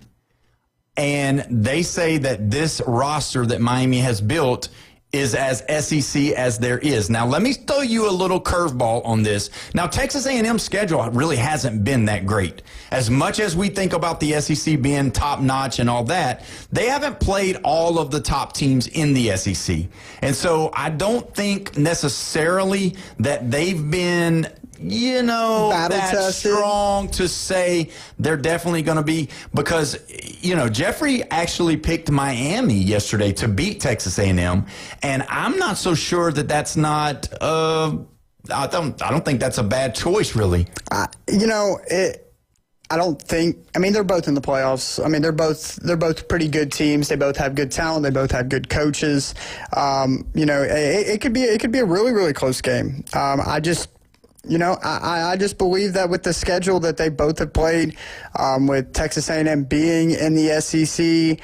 And they say that this roster that Miami has built is as SEC as there is. Now, let me throw you a little curveball on this. Now, Texas A&M's schedule really hasn't been that great. As much as we think about the SEC being top-notch and all that, they haven't played all of the top teams in the SEC. And so I don't think necessarily that they've been that's strong to say they're definitely going to be, because, Jeffrey actually picked Miami yesterday to beat Texas A&M, and I'm not so sure that that's not, I don't think that's a bad choice, really. I don't think. They're both in the playoffs. They're both pretty good teams. They both have good talent. They both have good coaches. It could be a really, really close game. I just believe that with the schedule that they both have played, with Texas A&M being in the SEC,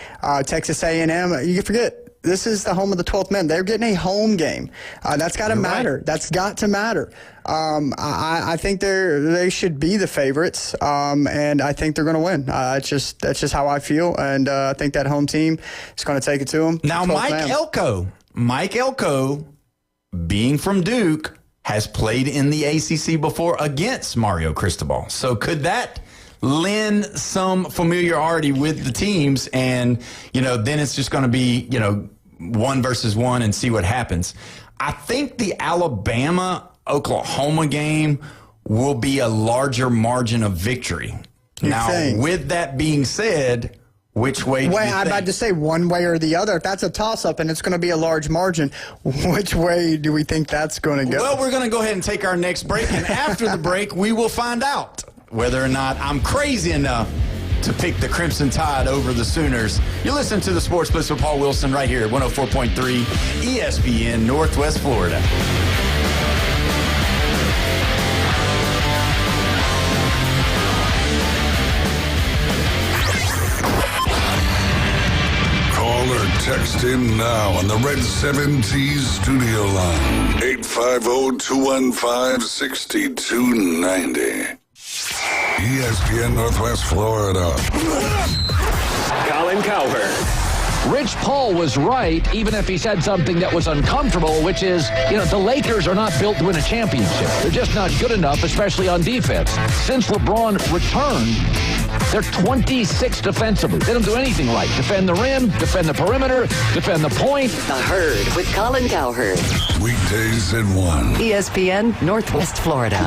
Texas A&M, you forget, this is the home of the 12th man. They're getting a home game. That's got to matter. Right. That's got to matter. I think they should be the favorites, and I think they're going to win. That's just how I feel, and I think that home team is going to take it to them. Now, Mike Elko, being from Duke, has played in the ACC before against Mario Cristobal. So could that lend some familiarity with the teams? And, then it's just going to be, 1 versus 1 and see what happens. I think the Alabama-Oklahoma game will be a larger margin of victory. With that being said, which way do you think? I'm about to say one way or the other. If that's a toss-up and it's going to be a large margin, which way do we think that's going to go? Well, we're going to go ahead and take our next break, and after the break, we will find out whether or not I'm crazy enough to pick the Crimson Tide over the Sooners. You're listening to the Sports Blitz with Paul Wilson right here at 104.3 ESPN Northwest Florida. Text in now on the Red 7T studio line. 850-215-6290. ESPN Northwest Florida. Colin Cowherd. Rich Paul was right, even if he said something that was uncomfortable, which is, the Lakers are not built to win a championship. They're just not good enough, especially on defense. Since LeBron returned, they're 26 defensively. They don't do anything right. Defend the rim, defend the perimeter, defend the point. The Herd with Colin Cowherd. Weekdays at 1. ESPN Northwest Florida.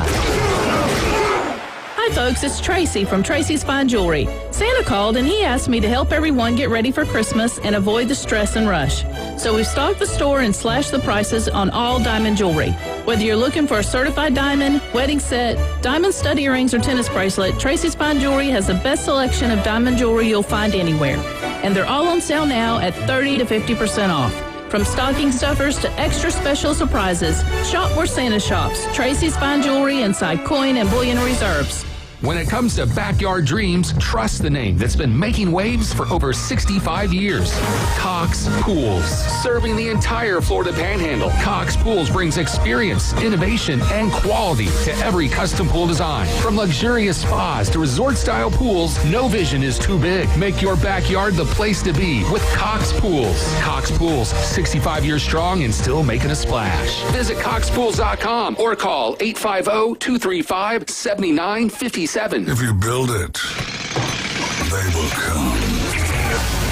Hi folks, it's Tracy from Tracy's Fine Jewelry. Santa called and he asked me to help everyone get ready for Christmas and avoid the stress and rush. So we've stocked the store and slashed the prices on all diamond jewelry. Whether you're looking for a certified diamond, wedding set, diamond stud earrings, or tennis bracelet, Tracy's Fine Jewelry has the best selection of diamond jewelry you'll find anywhere. And they're all on sale now at 30 to 50% off. From stocking stuffers to extra special surprises, shop where Santa shops. Tracy's Fine Jewelry inside Coin and Bullion Reserves. When it comes to backyard dreams, trust the name that's been making waves for over 65 years. Cox Pools. Serving the entire Florida Panhandle, Cox Pools brings experience, innovation, and quality to every custom pool design. From luxurious spas to resort-style pools, no vision is too big. Make your backyard the place to be with Cox Pools. Cox Pools, 65 years strong and still making a splash. Visit coxpools.com or call 850-235-7957. If you build it, they will come.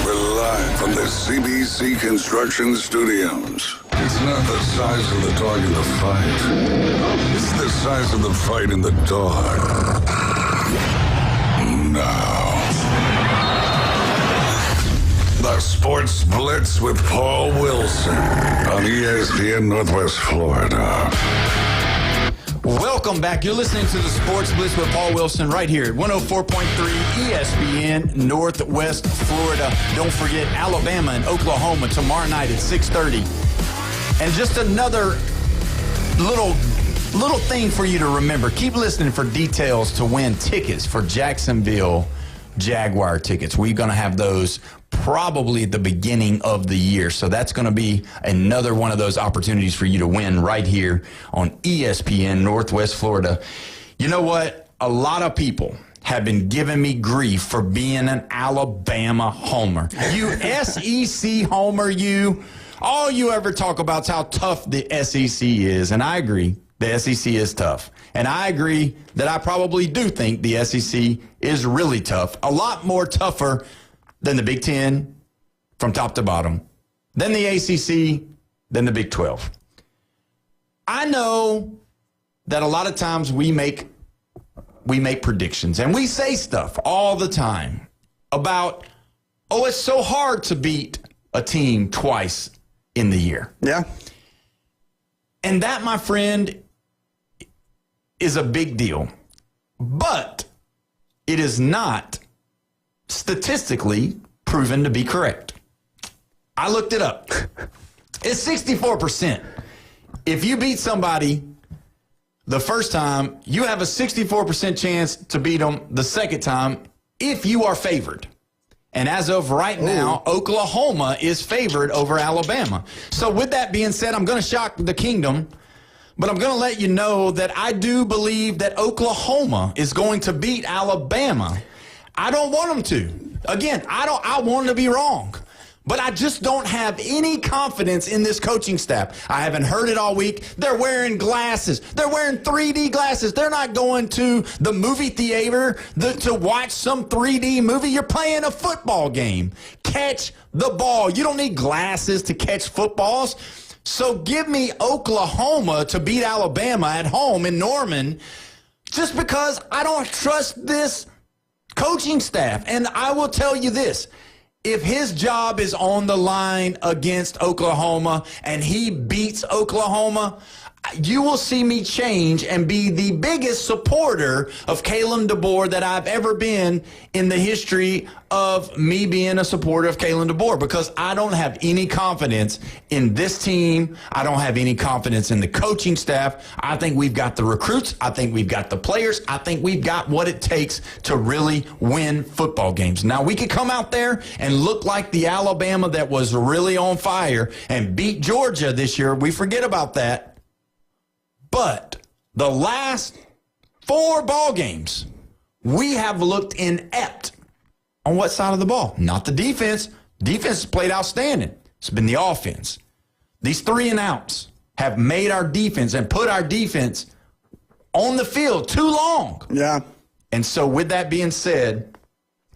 We're live from the CBC Construction Studios. It's not the size of the dog in the fight. It's the size of the fight in the dog. Now, the Sports Blitz with Paul Wilson on ESPN Northwest Florida. Welcome back. You're listening to the Sports Blitz with Paul Wilson right here at 104.3 ESPN Northwest Florida. Don't forget Alabama and Oklahoma tomorrow night at 6:30. And just another little thing for you to remember. Keep listening for details to win tickets for Jacksonville Jaguar tickets. We're going to have those probably at the beginning of the year. So that's going to be another one of those opportunities for you to win right here on ESPN Northwest Florida. You know what? A lot of people have been giving me grief for being an Alabama homer. You SEC homer, you. All you ever talk about is how tough the SEC is. And I agree, the SEC is tough. And I agree that I probably do think the SEC is really tough. A lot more tougher than the Big Ten from top to bottom, than the ACC, than the Big 12. I know that a lot of times we make predictions and we say stuff all the time about, it's so hard to beat a team twice in the year. Yeah. And that, my friend, is a big deal. But it is not statistically proven to be correct. I looked it up. It's 64%. If you beat somebody the first time, you have a 64% chance to beat them the second time if you are favored. And as of right now, Oklahoma is favored over Alabama. So with that being said, I'm going to shock the kingdom, but I'm going to let you know that I do believe that Oklahoma is going to beat Alabama. I don't want them to. Again, I want them to be wrong. But I just don't have any confidence in this coaching staff. I haven't heard it all week. They're wearing glasses. They're wearing 3D glasses. They're not going to the movie theater to watch some 3D movie. You're playing a football game. Catch the ball. You don't need glasses to catch footballs. So give me Oklahoma to beat Alabama at home in Norman just because I don't trust this coaching staff. And I will tell you this. If his job is on the line against Oklahoma and he beats Oklahoma, you will see me change and be the biggest supporter of Kalen DeBoer that I've ever been in the history of me being a supporter of Kalen DeBoer, because I don't have any confidence in this team. I don't have any confidence in the coaching staff. I think we've got the recruits. I think we've got the players. I think we've got what it takes to really win football games. Now, we could come out there and look like the Alabama that was really on fire and beat Georgia this year. We forget about that. But the last 4 ball games, we have looked inept. On what side of the ball? Not the defense. Defense has played outstanding. It's been the offense. These 3 and outs have made our defense and put our defense on the field too long. Yeah. And so with that being said,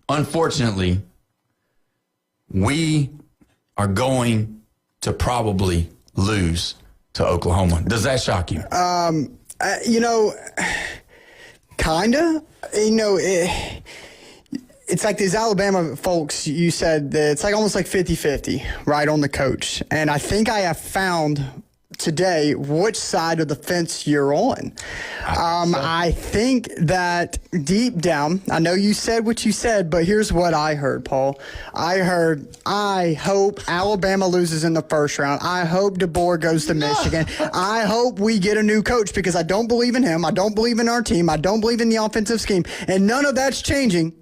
unfortunately, we are going to probably lose to Oklahoma. Does that shock you? Kinda. It's like these Alabama folks, you said that it's like almost like 50-50, right, on the coach. And I think I have found today which side of the fence you're on. I think that deep down, I know you said what you said, but here's what I heard, Paul. I hope Alabama loses in the first round. I hope DeBoer goes to Michigan. I hope we get a new coach, because I don't believe in him. I don't believe in our team. I don't believe in the offensive scheme. And none of that's changing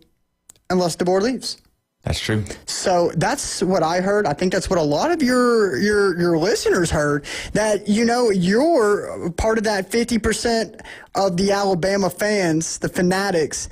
unless DeBoer leaves. That's true. So that's what I heard. I think that's what a lot of your listeners heard, that, you're part of that 50% of the Alabama fans, the fanatics,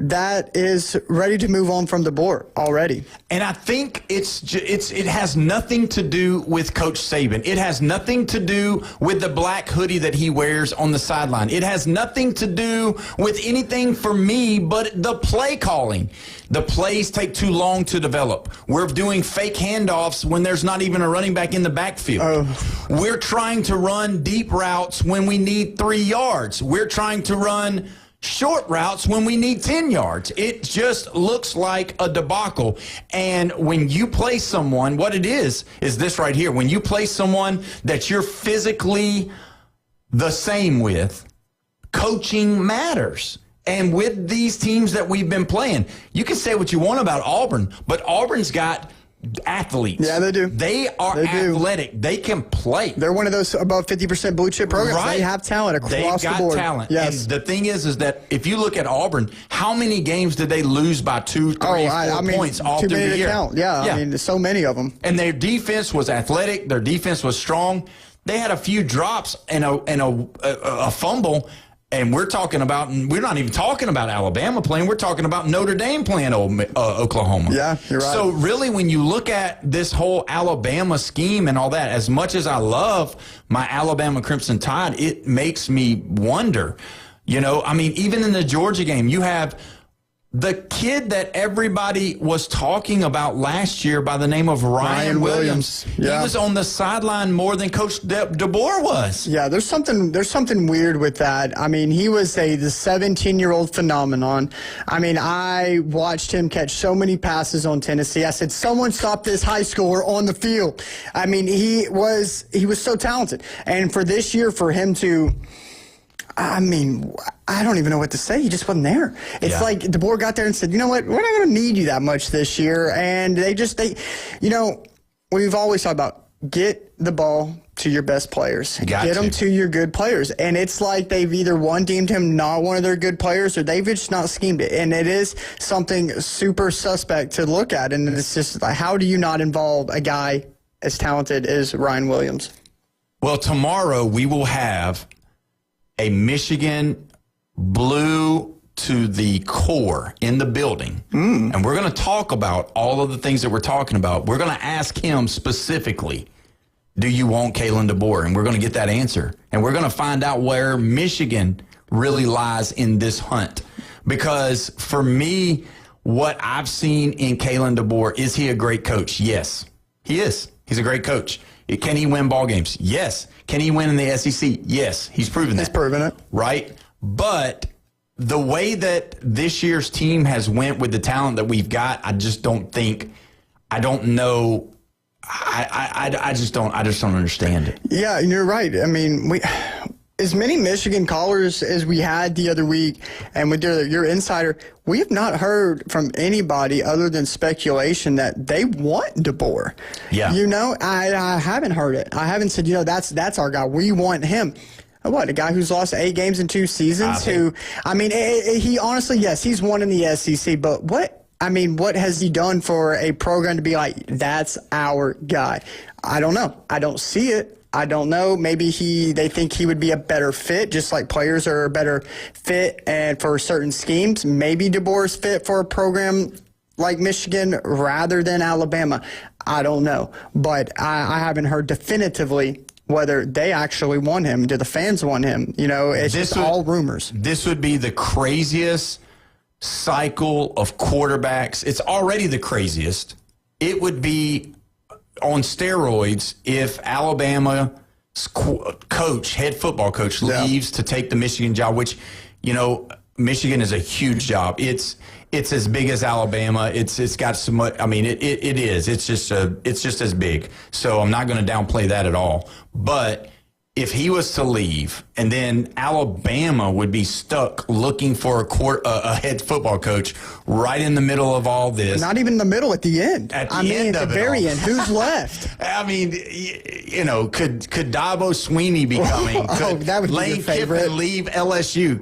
that is ready to move on from DeBoer already. And I think it has nothing to do with Coach Saban. It has nothing to do with the black hoodie that he wears on the sideline. It has nothing to do with anything for me but the play calling. The plays take too long to develop. We're doing fake handoffs when there's not even a running back in the backfield. We're trying to run deep routes when we need 3 yards. We're trying to run short routes when we need 10 yards. It just looks like a debacle. And when you play someone, what it is this right here. When you play someone that you're physically the same with, coaching matters. And with these teams that we've been playing, you can say what you want about Auburn, but Auburn's got athletes. Yeah, they do. They are athletic. They can play. They're one of those above 50% blue chip programs. Right. They have talent across the board. They've got talent. Yes. And the thing is that if you look at Auburn, how many games did they lose by 2, 3, 4 points all through the year? Count. Yeah, I mean, there's so many of them. And their defense was athletic. Their defense was strong. They had a few drops and a fumble. And we're not even talking about Alabama playing. We're talking about Notre Dame playing Oklahoma. Yeah, you're right. So really, when you look at this whole Alabama scheme and all that, as much as I love my Alabama Crimson Tide, it makes me wonder. Even in the Georgia game, you have the kid that everybody was talking about last year by the name of Ryan Williams. Yeah. He was on the sideline more than Coach DeBoer was. Yeah, there's something weird with that. I mean, he was the 17-year-old phenomenon. I mean, I watched him catch so many passes on Tennessee. I said, someone stop this high schooler on the field. I mean, he was so talented. And for this year, for him to, I don't even know what to say. He just wasn't there. It's like DeBoer got there and said, you know what, we're not going to need you that much this year. And we've always talked about get the ball to your best players. Get them to your good players. And it's like they've either deemed him not one of their good players, or they've just not schemed it. And it is something super suspect to look at. And it's just like, how do you not involve a guy as talented as Ryan Williams? Well, tomorrow we will have a Michigan blue to the core in the building. And we're going to talk about all of the things that we're talking about. We're going to ask him specifically, do you want Kalen DeBoer? And we're going to get that answer. And we're going to find out where Michigan really lies in this hunt. Because for me, what I've seen in Kalen DeBoer, is he a great coach? Yes, he is. He's a great coach. Can he win ball games? Yes. Can he win in the SEC? Yes. He's proven that. He's proven it. Right? But the way that this year's team has went with the talent that we've got, I don't know I just don't understand it. Yeah, and you're right. I mean, as many Michigan callers as we had the other week, and with your insider, we have not heard from anybody other than speculation that they want DeBoer. Yeah. I haven't heard it. I haven't said, that's our guy. We want him. What, a guy who's lost 8 games in 2 seasons? He honestly, yes, he's won in the SEC, but what has he done for a program to be like, that's our guy? I don't know. I don't see it. I don't know. Maybe they think he would be a better fit, just like players are a better fit and for certain schemes. Maybe DeBoer's fit for a program like Michigan rather than Alabama. I don't know. But I haven't heard definitively whether they actually want him. Do the fans want him? It's just all rumors. This would be the craziest cycle of quarterbacks. It's already the craziest. It would be on steroids if Alabama's head football coach leaves to take the Michigan job, which, Michigan is a huge job. It's as big as Alabama. It's got so much. I mean, it is. It's just as big. So I'm not going to downplay that at all. But if he was to leave, and then Alabama would be stuck looking for a head football coach right in the middle of all this. Not even in the middle, at the end. At the very end. Who's left? I mean, could Dabo Sweeney be coming? Could that would Lane be your favorite. Kiffin leave LSU?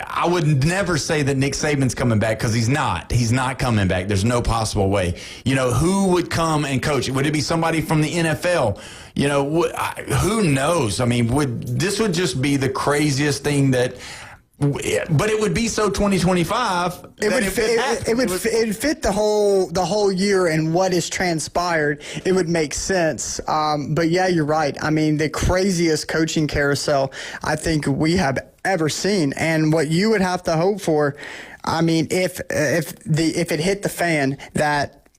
I would never say that Nick Saban's coming back, because he's not. He's not coming back. There's no possible way. Who would come and coach? Would it be somebody from the NFL? Who knows? I mean, this would just be the craziest thing that. But it would be so 2025. It would fit the whole year and what is transpired. It would make sense. But yeah, you're right. I mean, the craziest coaching carousel I think we have ever seen. And what you would have to hope for, I mean, if it hit the fan, that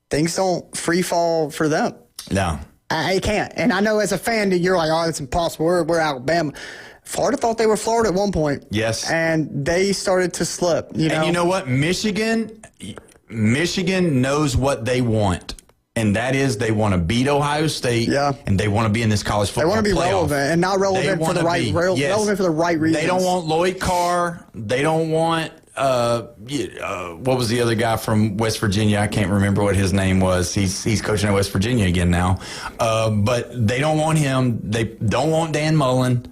things don't free fall for them. No, I can't. And I know as a fan, you're like, oh, it's impossible. We're Alabama. Florida thought they were Florida at one point. Yes. And they started to slip. And you know what? Michigan knows what they want. And that is, they want to beat Ohio State. Yeah. And they want to be in this college football playoff. They want to be relevant, and not relevant for the right relevant for the right reasons. They don't want Lloyd Carr. They don't want what was the other guy from West Virginia? I can't remember what his name was. He's coaching at West Virginia again now. But they don't want him. They don't want Dan Mullen.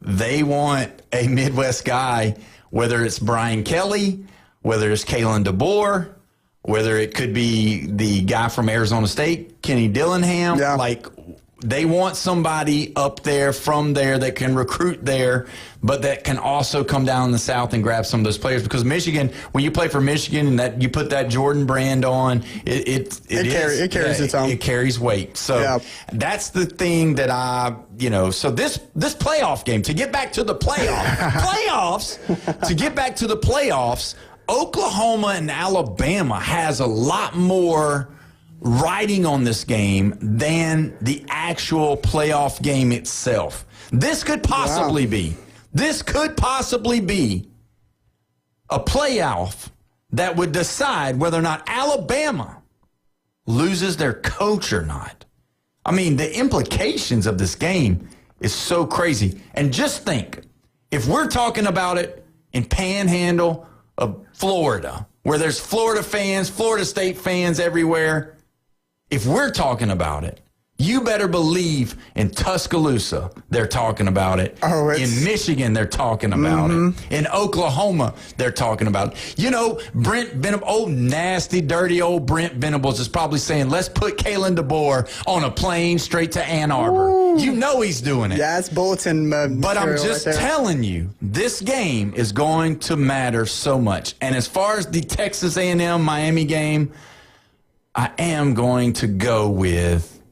They want a Midwest guy, whether it's Brian Kelly, whether it's Kalen DeBoer, whether it could be the guy from Arizona State, Kenny Dillingham. Yeah. Like, they want somebody up there from there that can recruit there, but that can also come down in the South and grab some of those players. Because Michigan, when you play for Michigan and that you put that Jordan brand on, it carries its own. It carries weight. So that's the thing that so this playoff game, to get back to the playoffs, Oklahoma and Alabama has a lot more riding on this game than the actual playoff game itself. This could possibly be a playoff that would decide whether or not Alabama loses their coach or not. I mean, the implications of this game is so crazy. And just think, if we're talking about it in Panhandle of Florida, where there's Florida fans, Florida State fans everywhere, if we're talking about it, you better believe in Tuscaloosa they're talking about it. In Michigan they're talking about it. In Oklahoma they're talking about it. Brent Venables, nasty, dirty old Brent Venables is probably saying, let's put Kalen DeBoer on a plane straight to Ann Arbor. Ooh. He's doing it. Yeah, it's bulletin But I'm just telling you, this game is going to matter so much. And as far as the Texas A&M Miami game, I am going to go with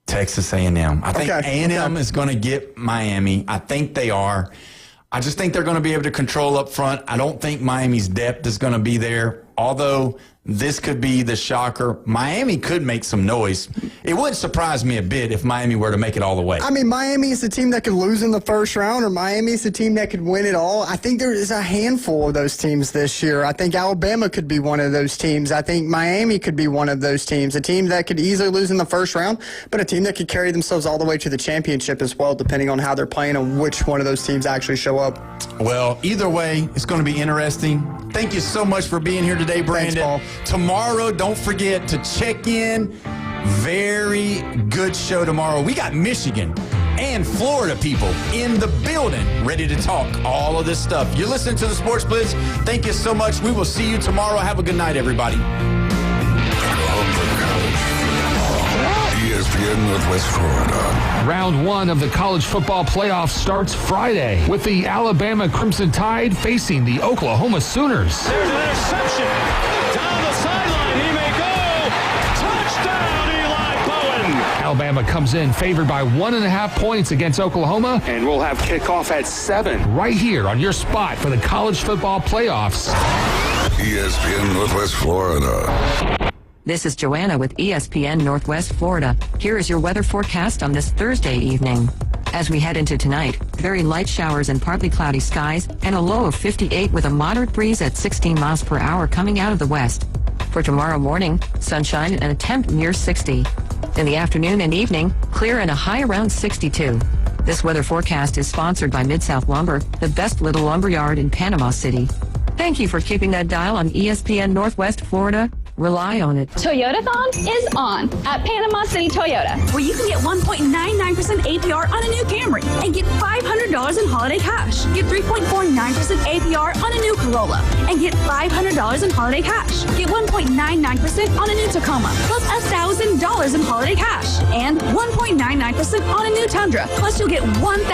Texas A&M. I think A&M is going to get Miami. I think they are. I just think they're going to be able to control up front. I don't think Miami's depth is going to be there although this could be the shocker, Miami could make some noise. It wouldn't surprise me a bit if Miami were to make it all the way. I mean, Miami is the team that could lose in the first round, or Miami is the team that could win it all. I think there is a handful of those teams this year. I think Alabama could be one of those teams. I think Miami could be one of those teams, a team that could easily lose in the first round, but a team that could carry themselves all the way to the championship as well, depending on how they're playing and which one of those teams actually show up. Well, either way, it's going to be interesting. Thank you so much for being here today, Brandon. Thanks, Tomorrow, don't forget to check in. Very good show tomorrow. We got Michigan and Florida people in the building ready to talk all of this stuff. You're listening to the Sports Blitz. Thank you so much. We will see you tomorrow. Have a good night, everybody. ESPN Northwest Florida. Round 1 of the college football playoff starts Friday with the Alabama Crimson Tide facing the Oklahoma Sooners. There's an interception. Down the sideline, he may go. Touchdown, Eli Bowen. Alabama comes in favored by 1.5 points against Oklahoma. And we'll have kickoff at 7. Right here on your spot for the college football playoffs. ESPN Northwest Florida. This is Joanna with ESPN Northwest Florida. Here is your weather forecast on this Thursday evening. As we head into tonight, very light showers and partly cloudy skies and a low of 58 with a moderate breeze at 16 miles per hour coming out of the west. For tomorrow morning, sunshine and a temp near 60. In the afternoon and evening, clear and a high around 62. This weather forecast is sponsored by Mid-South Lumber, the best little lumber yard in Panama City. Thank you for keeping that dial on ESPN Northwest Florida. Rely on it. Toyotathon is on at Panama City Toyota, where you can get 1.99% APR on a new Camry and get $500 in holiday cash. Get 3.49% APR on a new Corolla and get $500 in holiday cash. Get 1.99% on a new Tacoma, plus $1,000 in holiday cash, and 1.99% on a new Tundra, plus you'll get $1,000